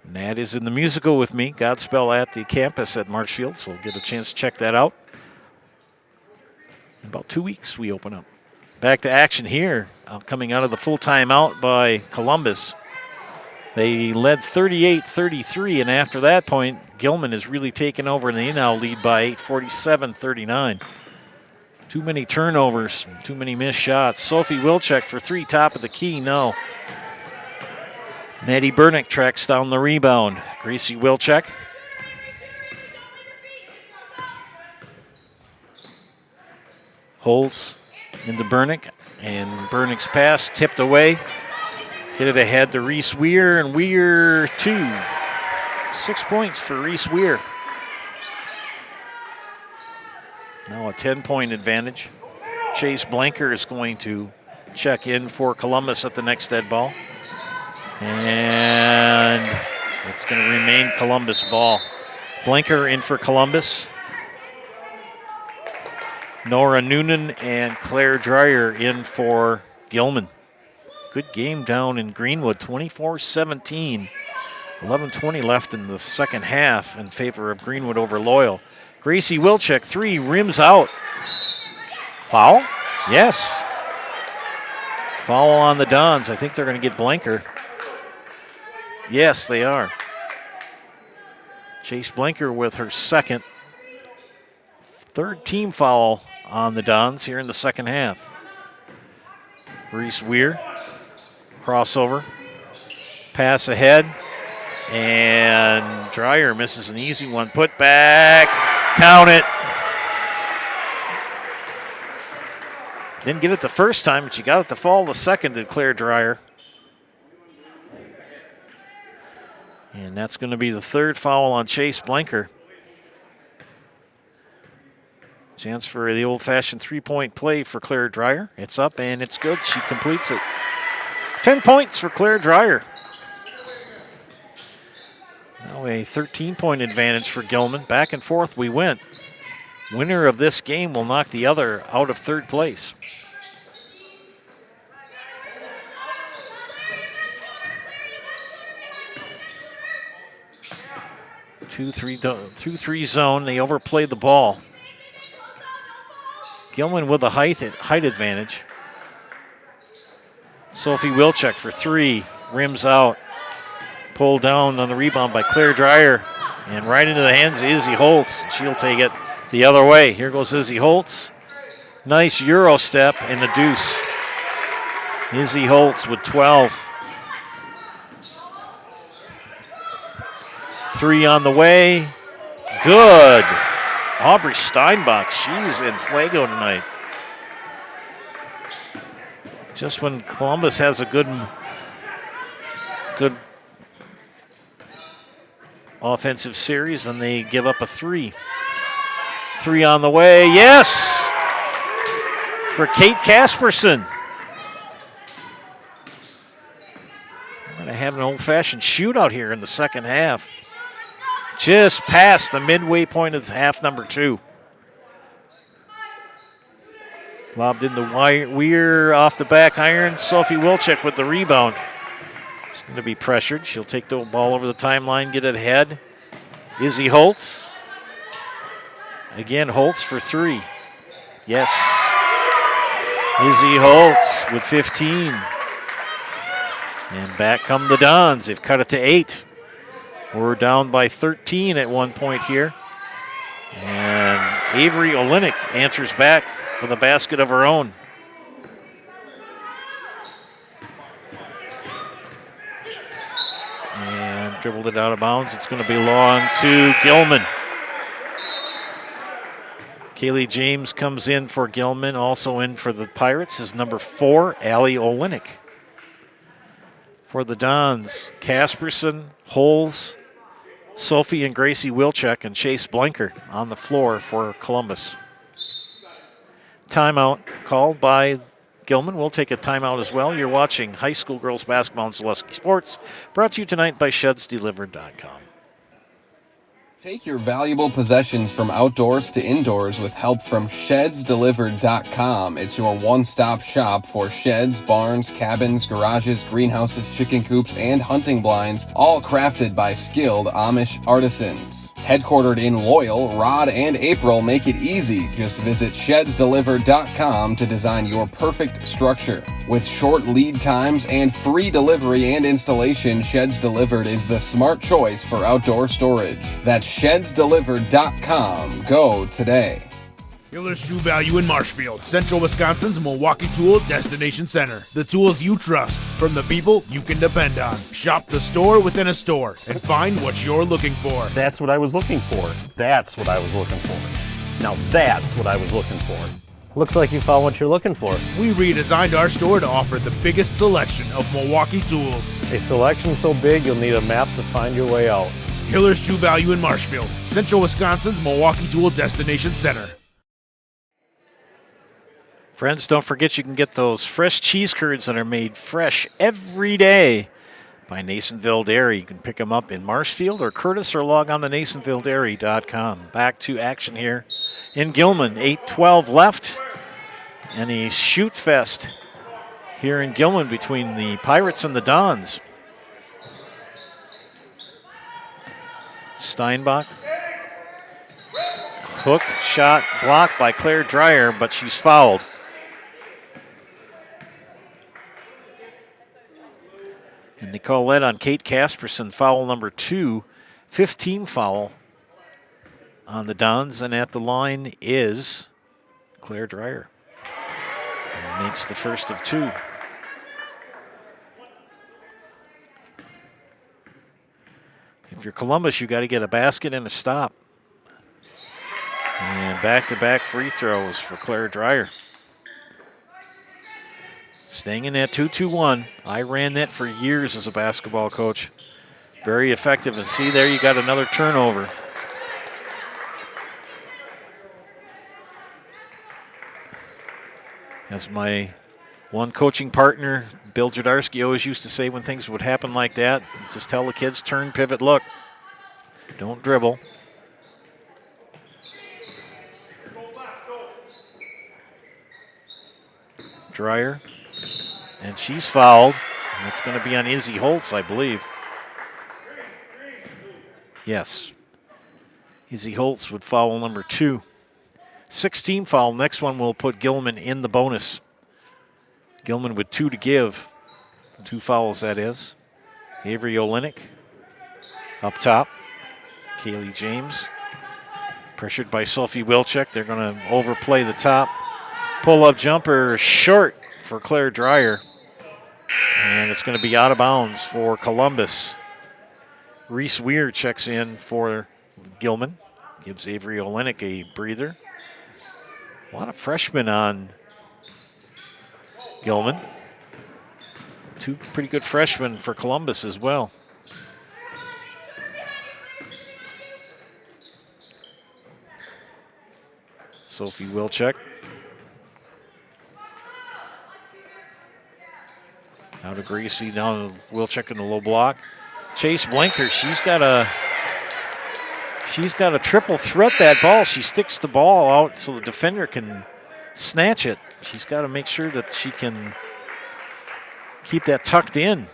Nat is in the musical with me, Godspell at the campus at Marshfield, so we'll get a chance to check that out. In about 2 weeks we open up. Back to action here, coming out of the full timeout by Columbus. They led 38-33, and after that point, Gilman has really taken over, and they now lead by 8, 47-39. Too many turnovers, too many missed shots. Sophie Wilczek for 3, top of the key, no. Maddie Bernick tracks down the rebound. Gracie Wilczek. Holds into Bernick, and Bernick's pass tipped away. Get it ahead to Reese Weir, and Weir 2. 6 points for Reese Weir. Now a 10-point advantage. Chase Blanker is going to check in for Columbus at the next dead ball. And it's going to remain Columbus ball. Blanker in for Columbus. Nora Noonan and Claire Dreyer in for Gilman. Good game down in Greenwood, 24-17. 11:20 left in the second half in favor of Greenwood over Loyal. Gracie Wilczek, 3, rims out. Foul? Yes. Foul on the Dons. I think they're going to get Blanker. Yes, they are. Chase Blanker with her second. Third team foul on the Dons here in the second half. Reese Weir, crossover, pass ahead, and Dreyer misses an easy one. Put back, count it. Didn't get it the first time, but you got it to fall the second to Claire Dreyer. And that's going to be the third foul on Chase Blanker. Chance for the old-fashioned three-point play for Claire Dreyer. It's up, and it's good. She completes it. 10 points for Claire Dreyer. Now a 13-point advantage for Gilman. Back and forth we went. Winner of this game will knock the other out of third place. Two-three zone. They overplay the ball. Gilman with a height advantage. Sophie Wilczek for 3, rims out. Pulled down on the rebound by Claire Dreyer, and right into the hands of Izzy Holtz. She'll take it the other way. Here goes Izzy Holtz. Nice Euro step and the deuce. Izzy Holtz with 12. 3 on the way. Good. Aubrey Steinbach, she's in fuego tonight. Just when Columbus has a good offensive series, and they give up a 3. 3 on the way, yes! For Kate Casperson. We're going to have an old-fashioned shootout here in the second half. Just past the midway point of half number 2. Lobbed in the Weir off the back iron. Sophie Wilczek with the rebound. She's going to be pressured. She'll take the ball over the timeline, get it ahead. Izzy Holtz. Again, Holtz for 3. Yes. Izzy Holtz with 15. And back come the Dons. They've cut it to 8. We're down by 13 at one point here. And Avery Olenek answers back with a basket of her own. And dribbled it out of bounds. It's going to belong to Gilman. Kaylee James comes in for Gilman. Also in for the Pirates is number 4, Allie Olenek. For the Dons, Casperson, Holes, Sophie and Gracie Wilczek, and Chase Blanker on the floor for Columbus. Timeout called by Gilman. We'll take a timeout as well. You're watching high school girls basketball on Zaleski Sports, brought to you tonight by ShedsDelivered.com. Take your valuable possessions from outdoors to indoors with help from ShedsDelivered.com. It's your one-stop shop for sheds, barns, cabins, garages, greenhouses, chicken coops, and hunting blinds, all crafted by skilled Amish artisans. Headquartered in Loyal, Rod and April make it easy. Just visit ShedsDelivered.com to design your perfect structure. With short lead times and free delivery and installation, Sheds Delivered is the smart choice for outdoor storage. That's ShedsDelivered.com. Go today. Hiller's True Value in Marshfield, Central Wisconsin's Milwaukee Tool Destination Center. The tools you trust from the people you can depend on. Shop the store within a store and find what you're looking for. That's what I was looking for. That's what I was looking for. Now that's what I was looking for. Looks like you found what you're looking for. We redesigned our store to offer the biggest selection of Milwaukee tools. A selection so big you'll need a map to find your way out. Hiller's True Value in Marshfield, Central Wisconsin's Milwaukee Tool Destination Center. Friends, don't forget you can get those fresh cheese curds that are made fresh every day by Nasonville Dairy. You can pick them up in Marshfield or Curtis or log on to NasonvilleDairy.com. Back to action here in Gilman. 8:12 left. And a shoot fest here in Gilman between the Pirates and the Dons. Steinbach. Hook shot blocked by Claire Dreyer, but she's fouled. And they call that on Kate Casperson, foul number 2, 15 foul on the Dons, and at the line is Claire Dreyer. And makes the first of 2. If you're Columbus, you got to get a basket and a stop. And back-to-back free throws for Claire Dreyer. Staying in that 2-2-1. I ran that for years as a basketball coach. Very effective. And see there, you got another turnover. As my one coaching partner, Bill Jadarski, always used to say when things would happen like that, just tell the kids, turn, pivot, look. Don't dribble. Dreyer. And she's fouled. And it's going to be on Izzy Holtz, I believe. Yes. Izzy Holtz would foul number 2. 16 foul. Next one will put Gilman in the bonus. Gilman with 2 to give. 2 fouls, that is. Avery Olenek up top. Kaylee James. Pressured by Sophie Wilczek. They're going to overplay the top. Pull-up jumper short for Claire Dreyer. And it's going to be out of bounds for Columbus. Reese Weir checks in for Gilman. Gives Avery Olenek a breather. A lot of freshmen on Gilman. 2 pretty good freshmen for Columbus as well. Sophie Wilczek. Now to Gracie, now Wilczek in the low block. Chase Blinker, she's got a triple threat that ball. She sticks the ball out so the defender can snatch it. She's got to make sure that she can keep that tucked in.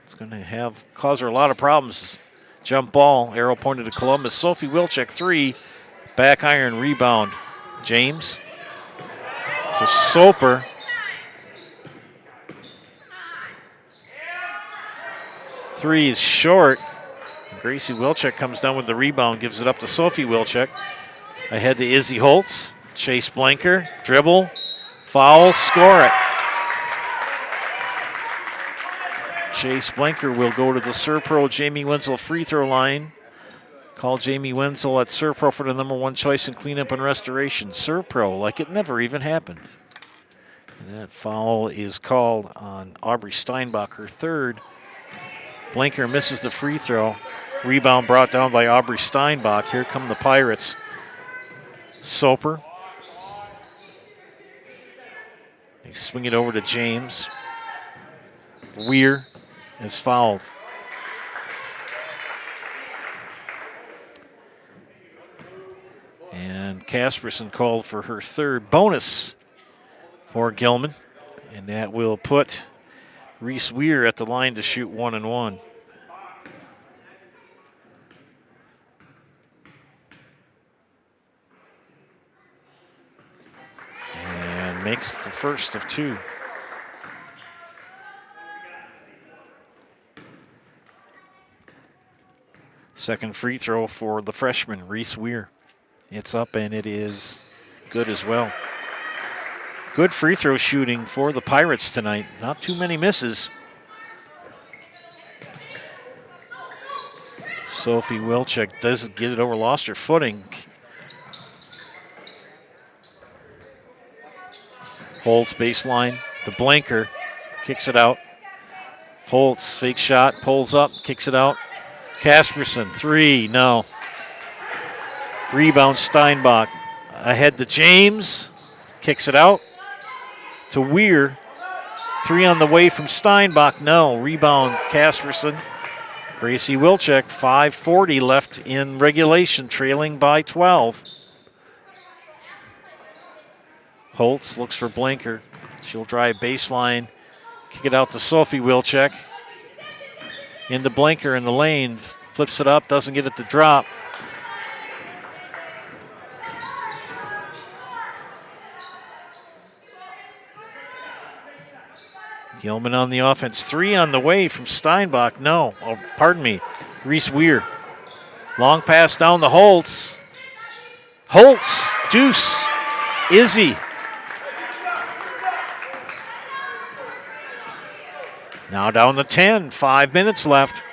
It's going to cause her a lot of problems. Jump ball, arrow pointed to Columbus. Sophie Wilczek, 3, back iron rebound. James to Soper. Three is short. Gracie Wilczek comes down with the rebound, gives it up to Sophie Wilczek. Ahead to Izzy Holtz. Chase Blanker, dribble, foul, score it. Chase Blanker will go to the Serpro Jamie Wenzel free throw line. Call Jamie Wenzel at Serpro for the #1 choice in cleanup and restoration. Serpro, like it never even happened. And that foul is called on Aubrey Steinbach, her 3rd. Blanker misses the free throw. Rebound brought down by Aubrey Steinbach. Here come the Pirates. Soper. They swing it over to James. Weir is fouled. Kasperson called for her third bonus for Gilman, and that will put Reese Weir at the line to shoot 1-1. And makes the first of two. Second free throw for the freshman, Reese Weir. It's up and it is good as well. Good free throw shooting for the Pirates tonight. Not too many misses. Sophie Wilczek doesn't get it over, lost her footing. Holtz baseline, the blanker, kicks it out. Holtz, fake shot, pulls up, kicks it out. Kasperson, three, no. Rebound Steinbach. Ahead to James, kicks it out. To Weir, three on the way from Steinbach, no. Rebound Kasperson. Gracie Wilczek, 5:40 left in regulation, trailing by 12. Holtz looks for Blanker. She'll drive baseline, kick it out to Sophie Wilczek. Into Blanker in the lane, flips it up, doesn't get it to drop. Gilman on the offense, three on the way from Steinbach, no, oh, pardon me, Reese Weir. Long pass down to Holtz. Holtz, deuce, Izzy. Now down to 10, 5 minutes left.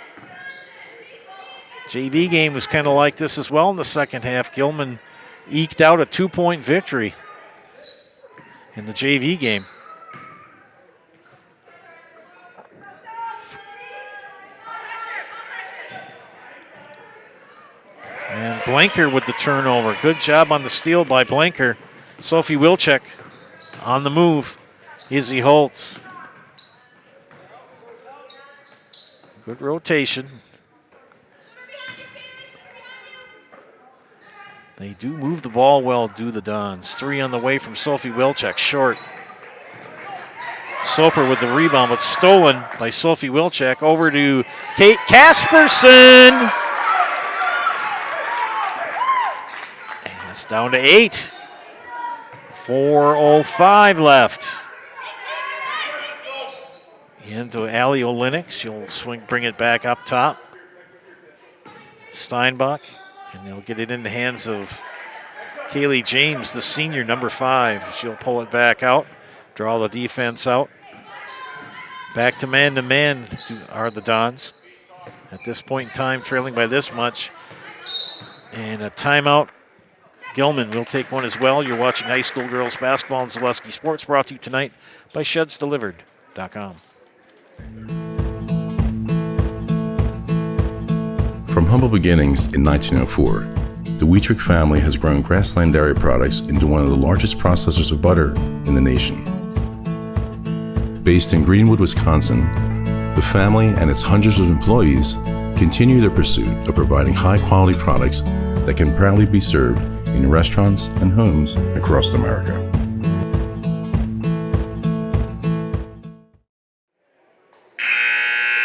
JV game was kind of like this as well in the second half. Gilman eked out a 2-point victory in the JV game. And Blanker with the turnover. Good job on the steal by Blanker. Sophie Wilczek on the move. Izzy Holtz. Good rotation. They do move the ball well, do the Dons. Three on the way from Sophie Wilczek, short. Soper with the rebound, but stolen by Sophie Wilczek. Over to Kate Kasperson. And it's down to 8. 4:05 left. Into Allie Olenek. She'll swing, bring it back up top. Steinbach, and they'll get it in the hands of Kaylee James, the senior, number 5. She'll pull it back out, draw the defense out. Back to man are the Dons. At this point in time, trailing by this much. And a timeout. Gilman will take one as well. You're watching high school girls basketball and Zaleski Sports, brought to you tonight by ShedsDelivered.com. From humble beginnings in 1904, the Wheatrick family has grown Grassland Dairy Products into one of the largest processors of butter in the nation. Based in Greenwood, Wisconsin, the family and its hundreds of employees continue their pursuit of providing high-quality products that can proudly be served in restaurants and homes across America.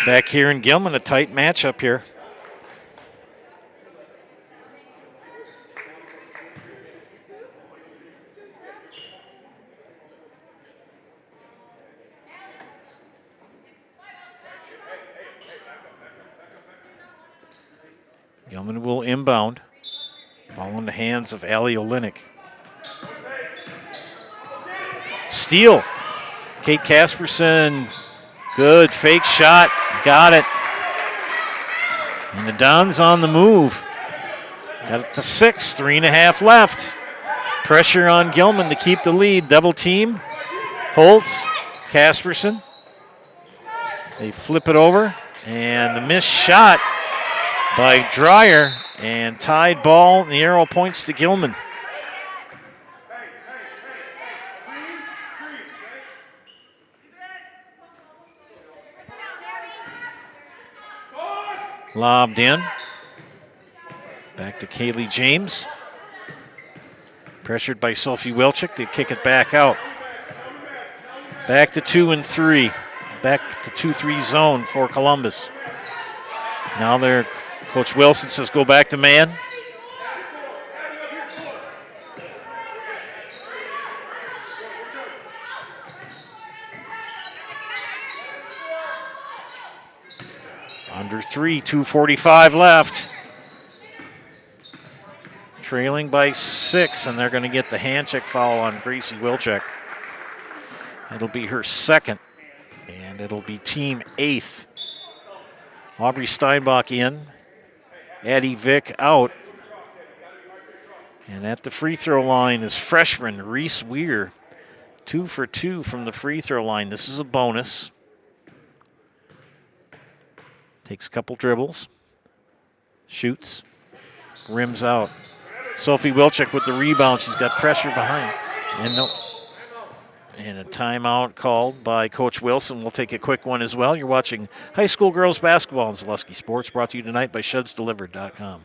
Back here in Gilman, a tight matchup here. Gilman will inbound. Ball in the hands of Allie Olenek. Steal. Kate Kasperson. Good fake shot. Got it. And the Dons on the move. Got it to 6. 3.5 left. Pressure on Gilman to keep the lead. Double team. Holtz. Kasperson. They flip it over. And the missed shot by Dreyer. And tied ball. The arrow points to Gilman. Lobbed in. Back to Kaylee James. Pressured by Sophie Wilczek, they kick it back out. Back to 2 and 3. Back to 2-3 zone for Columbus. Now Coach Wilson says go back to man. Under 3, 2:45 left. Trailing by 6, and they're going to get the hand check foul on Gracie Wilczek. It'll be her second, and it'll be team 8th. Aubrey Steinbach in, Addie Vick out. And at the free throw line is freshman Reese Weir. 2 for 2 from the free throw line. This is a bonus. Takes a couple dribbles, shoots, rims out. Sophie Wilczek with the rebound. She's got pressure behind. And a timeout called by Coach Wilson. We'll take a quick one as well. You're watching high school girls basketball on Zaleski Sports, brought to you tonight by ShedsDelivered.com.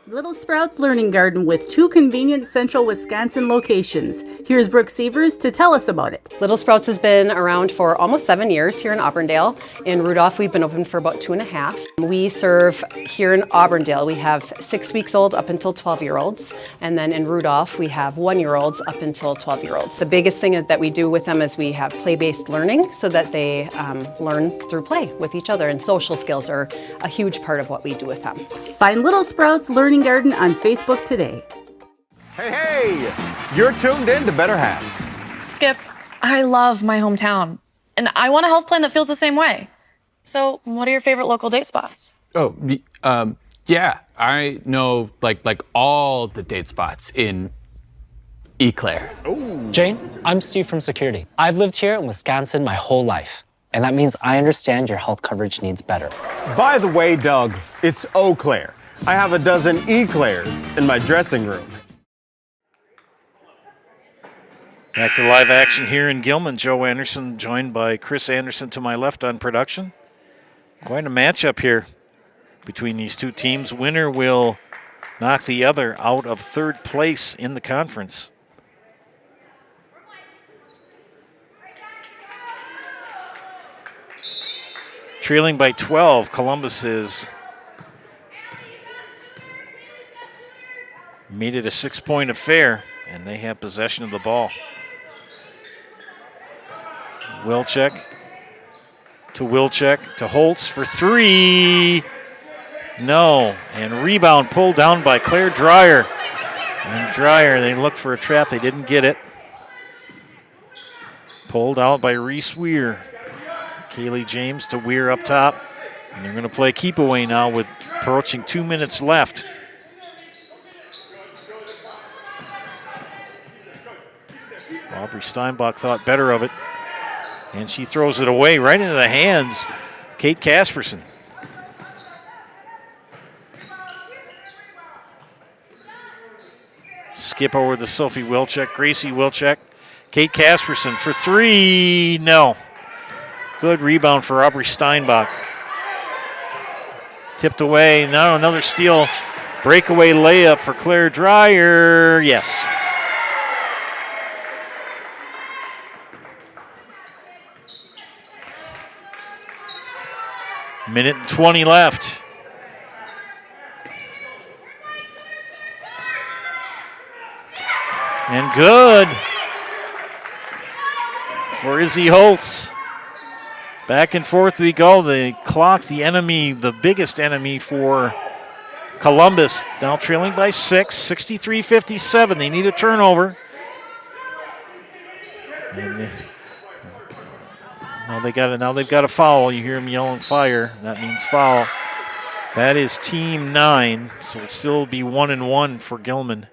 Little Sprouts Learning Garden with 2 convenient central Wisconsin locations. Here's Brooke Sievers to tell us about it. Little Sprouts has been around for almost 7 years here in Auburndale. In Rudolph, we've been open for about 2.5. We serve here in Auburndale, we have 6 weeks old up until 12-year-olds. And then in Rudolph, we have 1-year-olds up until 12-year-olds. The biggest thing that we do with them is we have play-based learning so that they learn through play with each other. And social skills are a huge part of what we do with them. Find Little Sprouts Learning Garden on Facebook today. Hey, you're tuned in to Better Halves. Skip, I love my hometown, and I want a health plan that feels the same way. So, what are your favorite local date spots? Oh, yeah, I know like all the date spots in Eau Claire. Jane, I'm Steve from Security. I've lived here in Wisconsin my whole life, and that means I understand your health coverage needs better. By the way, Doug, it's Eau Claire. I have a dozen eclairs in my dressing room. Back to live action here in Gilman. Joe Anderson joined by Chris Anderson to my left on production. Quite a matchup here between these two teams. Winner will knock the other out of third place in the conference. Trailing by 12, Columbus is made it a 6-point affair, and they have possession of the ball. Wilczek to Holtz for 3. No, and rebound pulled down by Claire Dreyer. And Dreyer, they looked for a trap, they didn't get it. Pulled out by Reese Weir. Kaylee James to Weir up top. And they're going to play keep away now with approaching 2 minutes left. Aubrey Steinbach thought better of it. And she throws it away right into the hands of Kate Casperson. Skip over to Sophie Wilczek, Gracie Wilczek. Kate Casperson for 3. No. Good rebound for Aubrey Steinbach. Tipped away. Now another steal. Breakaway layup for Claire Dreyer. Yes. Minute and 20 left. And good for Izzy Holtz. Back and forth we go. The clock, the enemy, the biggest enemy for Columbus. Now trailing by 6, 63-57. They need a turnover. And now they've got a foul. You hear them yelling fire. That means foul. That is team 9. So it'll still be 1-1 for Gilman.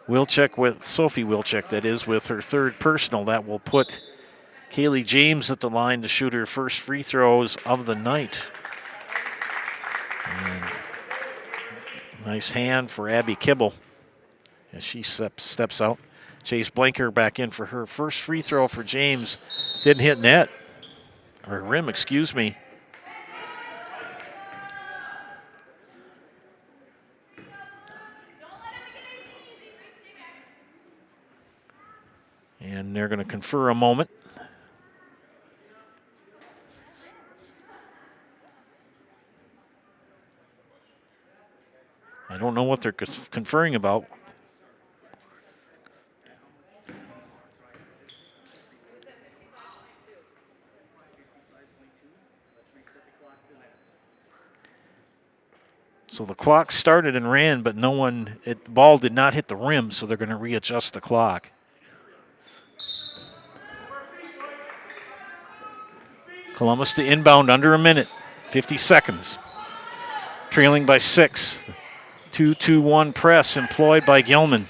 Sophie Wilczek, that is, with her third personal. That will put Kaylee James at the line to shoot her first free throws of the night. And nice hand for Abby Kibble as she steps out. Chase Blanker back in for her first free throw for James. Didn't hit net, or rim, excuse me. And they're going to confer a moment. I don't know what they're conferring about. So the clock started and ran, but the ball did not hit the rim, so they're going to readjust the clock. Columbus to inbound under a minute, 50 seconds. Trailing by 6. 2-2-1 press employed by Gilman.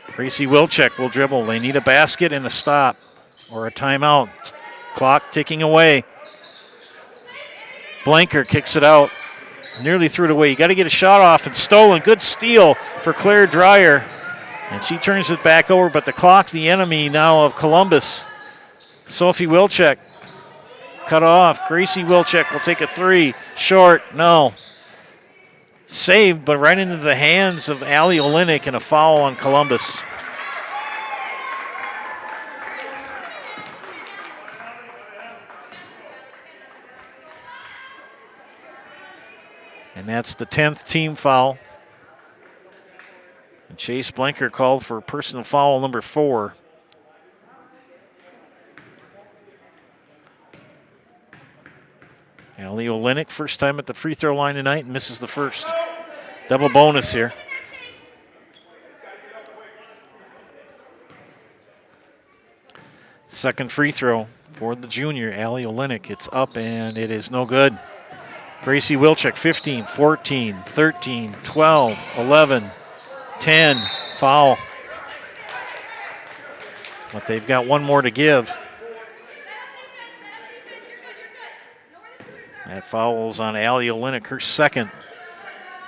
Gracie Wilczek will dribble. They need a basket and a stop or a timeout. Clock ticking away. Blanker kicks it out. Nearly threw it away. You got to get a shot off and stolen. Good steal for Claire Dreyer. And she turns it back over, but the clock, the enemy now of Columbus. Sophie Wilczek cut off. Gracie Wilczek will take a 3. Short, no. Saved, but right into the hands of Allie Olenek and a foul on Columbus. And that's the 10th team foul. And Chase Blanker called for personal foul number 4. Allie Olenek, first time at the free throw line tonight, and misses the first. Double bonus here. Second free throw for the junior, Allie Olenek. It's up, and it is no good. Gracie Wilczek, 15, 14, 13, 12, 11, 10, foul. But they've got one more to give. That foul's on Allie Olenek, her second.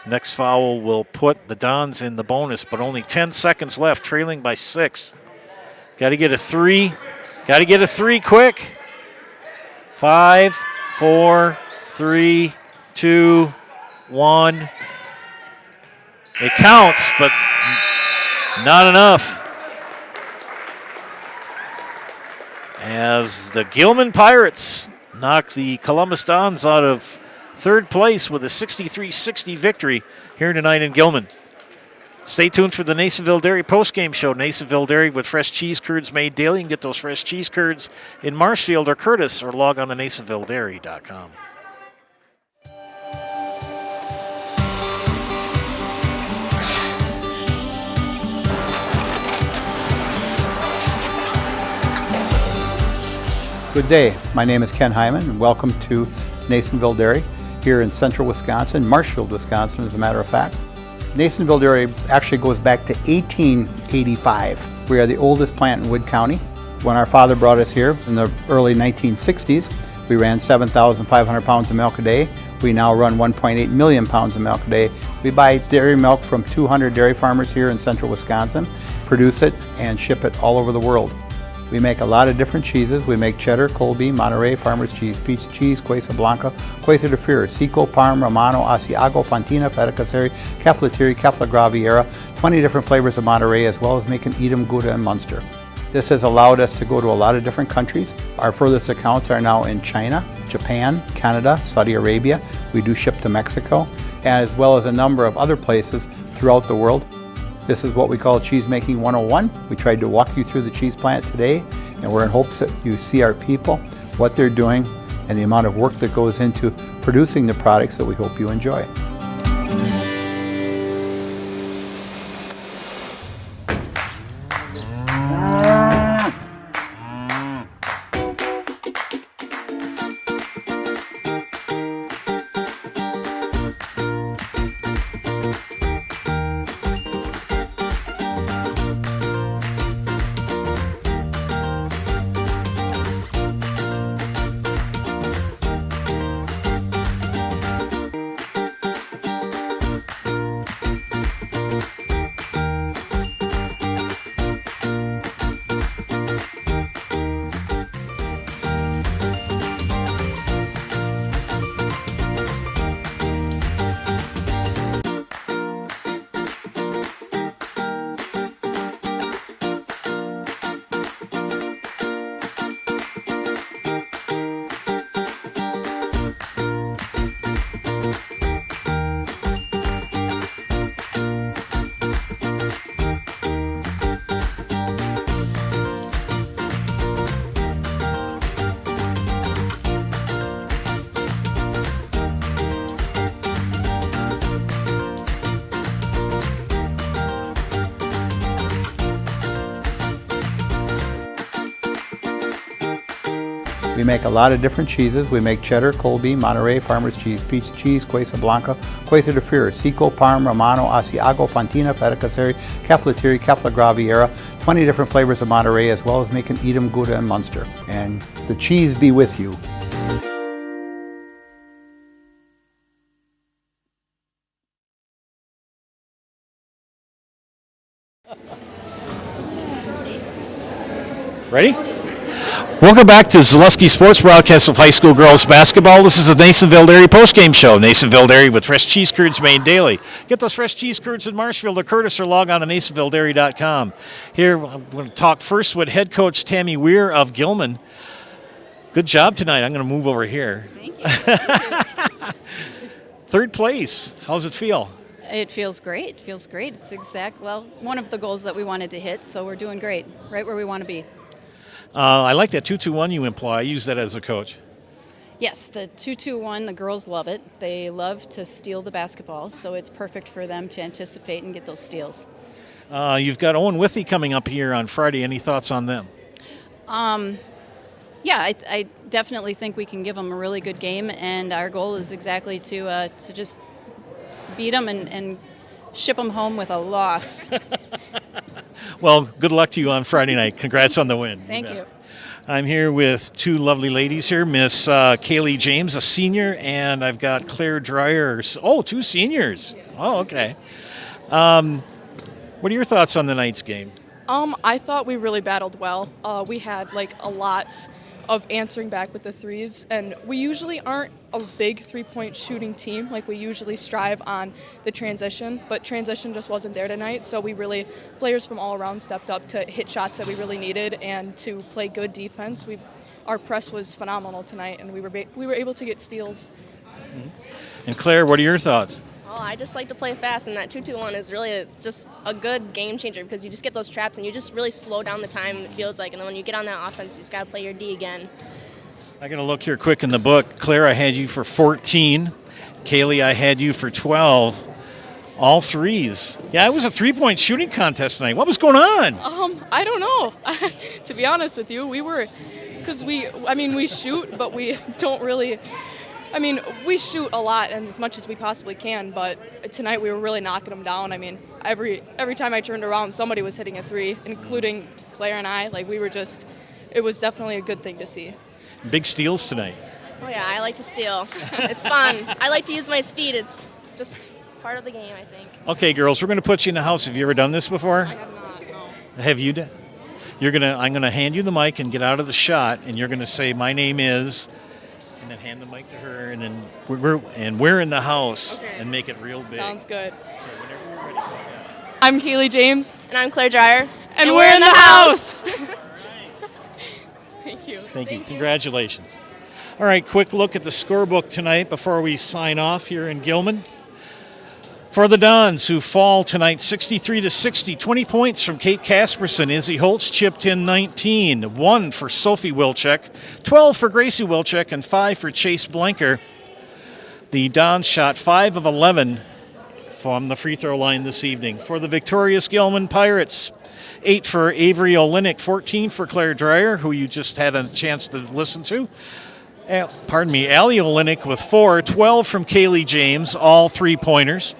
Next foul will put the Dons in the bonus, but only 10 seconds left, trailing by 6. Got to get a 3. Got to get a 3 quick. 5, 4, 3, 2, 1. It counts, but not enough. As the Gilman Pirates knock the Columbus Dons out of third place with a 63-60 victory here tonight in Gilman. Stay tuned for the Nasonville Dairy postgame show. Nasonville Dairy with fresh cheese curds made daily. You can get those fresh cheese curds in Marshfield or Curtis, or log on to NasonvilleDairy.com. Good day. My name is Ken Hyman, and welcome to Nasonville Dairy here in central Wisconsin, Marshfield, Wisconsin, as a matter of fact. Nasonville Dairy actually goes back to 1885. We are the oldest plant in Wood County. When our father brought us here in the early 1960s, we ran 7,500 pounds of milk a day. We now run 1.8 million pounds of milk a day. We buy dairy milk from 200 dairy farmers here in central Wisconsin, produce it, and ship it all over the world. We make a lot of different cheeses. We make cheddar, Colby, Monterey, Farmer's Cheese, Peach Cheese, Quesa Blanca, Quesa de Fury, Seco, Parm, Romano, Asiago, Fontina, Feta Caseri, Caflatiri, Cafla Graviera, 20 different flavors of Monterey, as well as making Edam, Gouda, and Munster. This has allowed us to go to a lot of different countries. Our furthest accounts are now in China, Japan, Canada, Saudi Arabia. We do ship to Mexico, as well as a number of other places throughout the world. This is what we call Cheese Making 101. We tried to walk you through the cheese plant today, and we're in hopes that you see our people, what they're doing, and the amount of work that goes into producing the products that we hope you enjoy. We make a lot of different cheeses. We make cheddar, Colby, Monterey, Farmer's cheese, pizza cheese, Quesa Blanca, Quesa de Freire, Seco, Parm, Romano, Asiago, Fontina, Feta Caseri, Caflateri, Cafla Graviera, 20 different flavors of Monterey, as well as making Edam, Gouda, and Munster. And the cheese be with you. Ready? Welcome back to Zaleski Sports broadcast of high school girls basketball. This is the Nasonville Dairy postgame show. Nasonville Dairy with fresh cheese curds made daily. Get those fresh cheese curds in Marshfield or Curtis, or log on to NasonvilleDairy.com. Here, I'm going to talk first with head coach Tammy Weir of Gilman. Good job tonight. I'm going to move over here. Thank you. Third place. How's it feel? It feels great. It feels great. It's one of the goals that we wanted to hit, so we're doing great. Right where we want to be. I like that 2-2-1 you imply. I use that as a coach. Yes, the 2-2-1, the girls love it. They love to steal the basketball, so it's perfect for them to anticipate and get those steals. You've got Owen Withey coming up here on Friday. Any thoughts on them? Yeah, I definitely think we can give them a really good game, and our goal is exactly to just beat them and ship them home with a loss. Well, good luck to you on Friday night. Congrats on the win. Thank you. I'm here with two lovely ladies here, Miss Kaylee James, a senior, and I've got Claire Dreyer. Oh, two seniors. Oh, okay. What are your thoughts on the night's game? I thought we really battled well. We had a lot of answering back with the threes, and we usually aren't a big three-point shooting team. We usually strive on the transition, but transition just wasn't there tonight, so players from all around stepped up to hit shots that we really needed and to play good defense. Our press was phenomenal tonight, and we were able to get steals. And Claire, what are your thoughts? Oh, I just like to play fast, and that 2-2-1 is really just a good game changer because you just get those traps and you just really slow down the time, it feels like. And then when you get on that offense, you just got to play your D again. I got to look here quick in the book. Claire, I had you for 14. Kaylee, I had you for 12. All threes. Yeah, it was a three-point shooting contest tonight. What was going on? I don't know. To be honest with you, we shoot, but we don't really. We shoot a lot and as much as we possibly can, but tonight we were really knocking them down. Every time I turned around, somebody was hitting a three, including Claire and I. It was definitely a good thing to see. Big steals tonight. Oh, yeah, I like to steal. It's fun. I like to use my speed. It's just part of the game, I think. Okay, girls, we're going to put you in the house. Have you ever done this before? I have not, no. Have you done? I'm going to hand you the mic and get out of the shot, and you're going to say, "My name is," and then hand the mic to her, and then we're in the house, okay. And make it real big. Sounds good. I'm Kaylee James. And I'm Claire Dreyer. And we're in the house! Thank you. Thank you. Congratulations. All right, quick look at the scorebook tonight before we sign off here in Gilman. For the Dons, who fall tonight 63-60, 20 points from Kate Casperson. Izzy Holtz chipped in 19, 1 for Sophie Wilczek, 12 for Gracie Wilczek, and 5 for Chase Blanker. The Dons shot 5 of 11 from the free throw line this evening. For the victorious Gilman Pirates, 8 for Avery Olenek, 14 for Claire Dreyer, who you just had a chance to listen to. Allie Olenek with 4, 12 from Kaylee James, all three-pointers.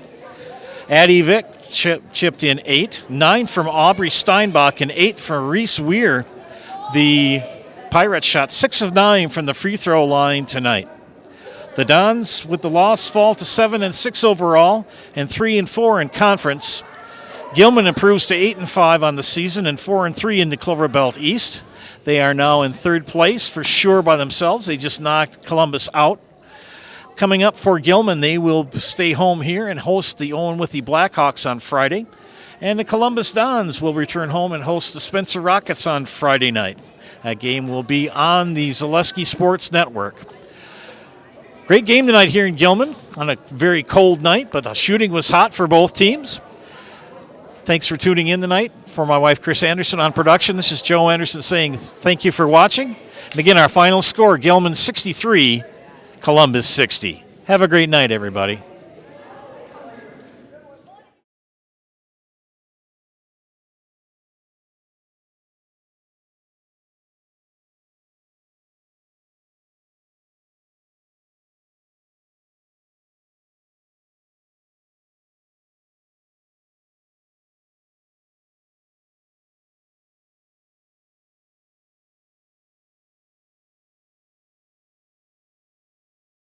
Addie Vick chipped in 8, 9 from Aubrey Steinbach, and 8 for Reese Weir. The Pirates shot 6 of 9 from the free throw line tonight. The Dons, with the loss, fall to 7-6 overall and 3-4 in conference. Gilman improves to 8-5 on the season and 4-3 in the Clover Belt East. They are now in third place for sure by themselves. They just knocked Columbus out. Coming up for Gilman, they will stay home here and host the Owen Withey Blackhawks on Friday. And the Columbus Dons will return home and host the Spencer Rockets on Friday night. That game will be on the Zaleski Sports Network. Great game tonight here in Gilman on a very cold night, but the shooting was hot for both teams. Thanks for tuning in tonight. For my wife, Chris Anderson, on production, this is Joe Anderson saying thank you for watching. And again, our final score, Gilman 63, Columbus 60. Have a great night, everybody.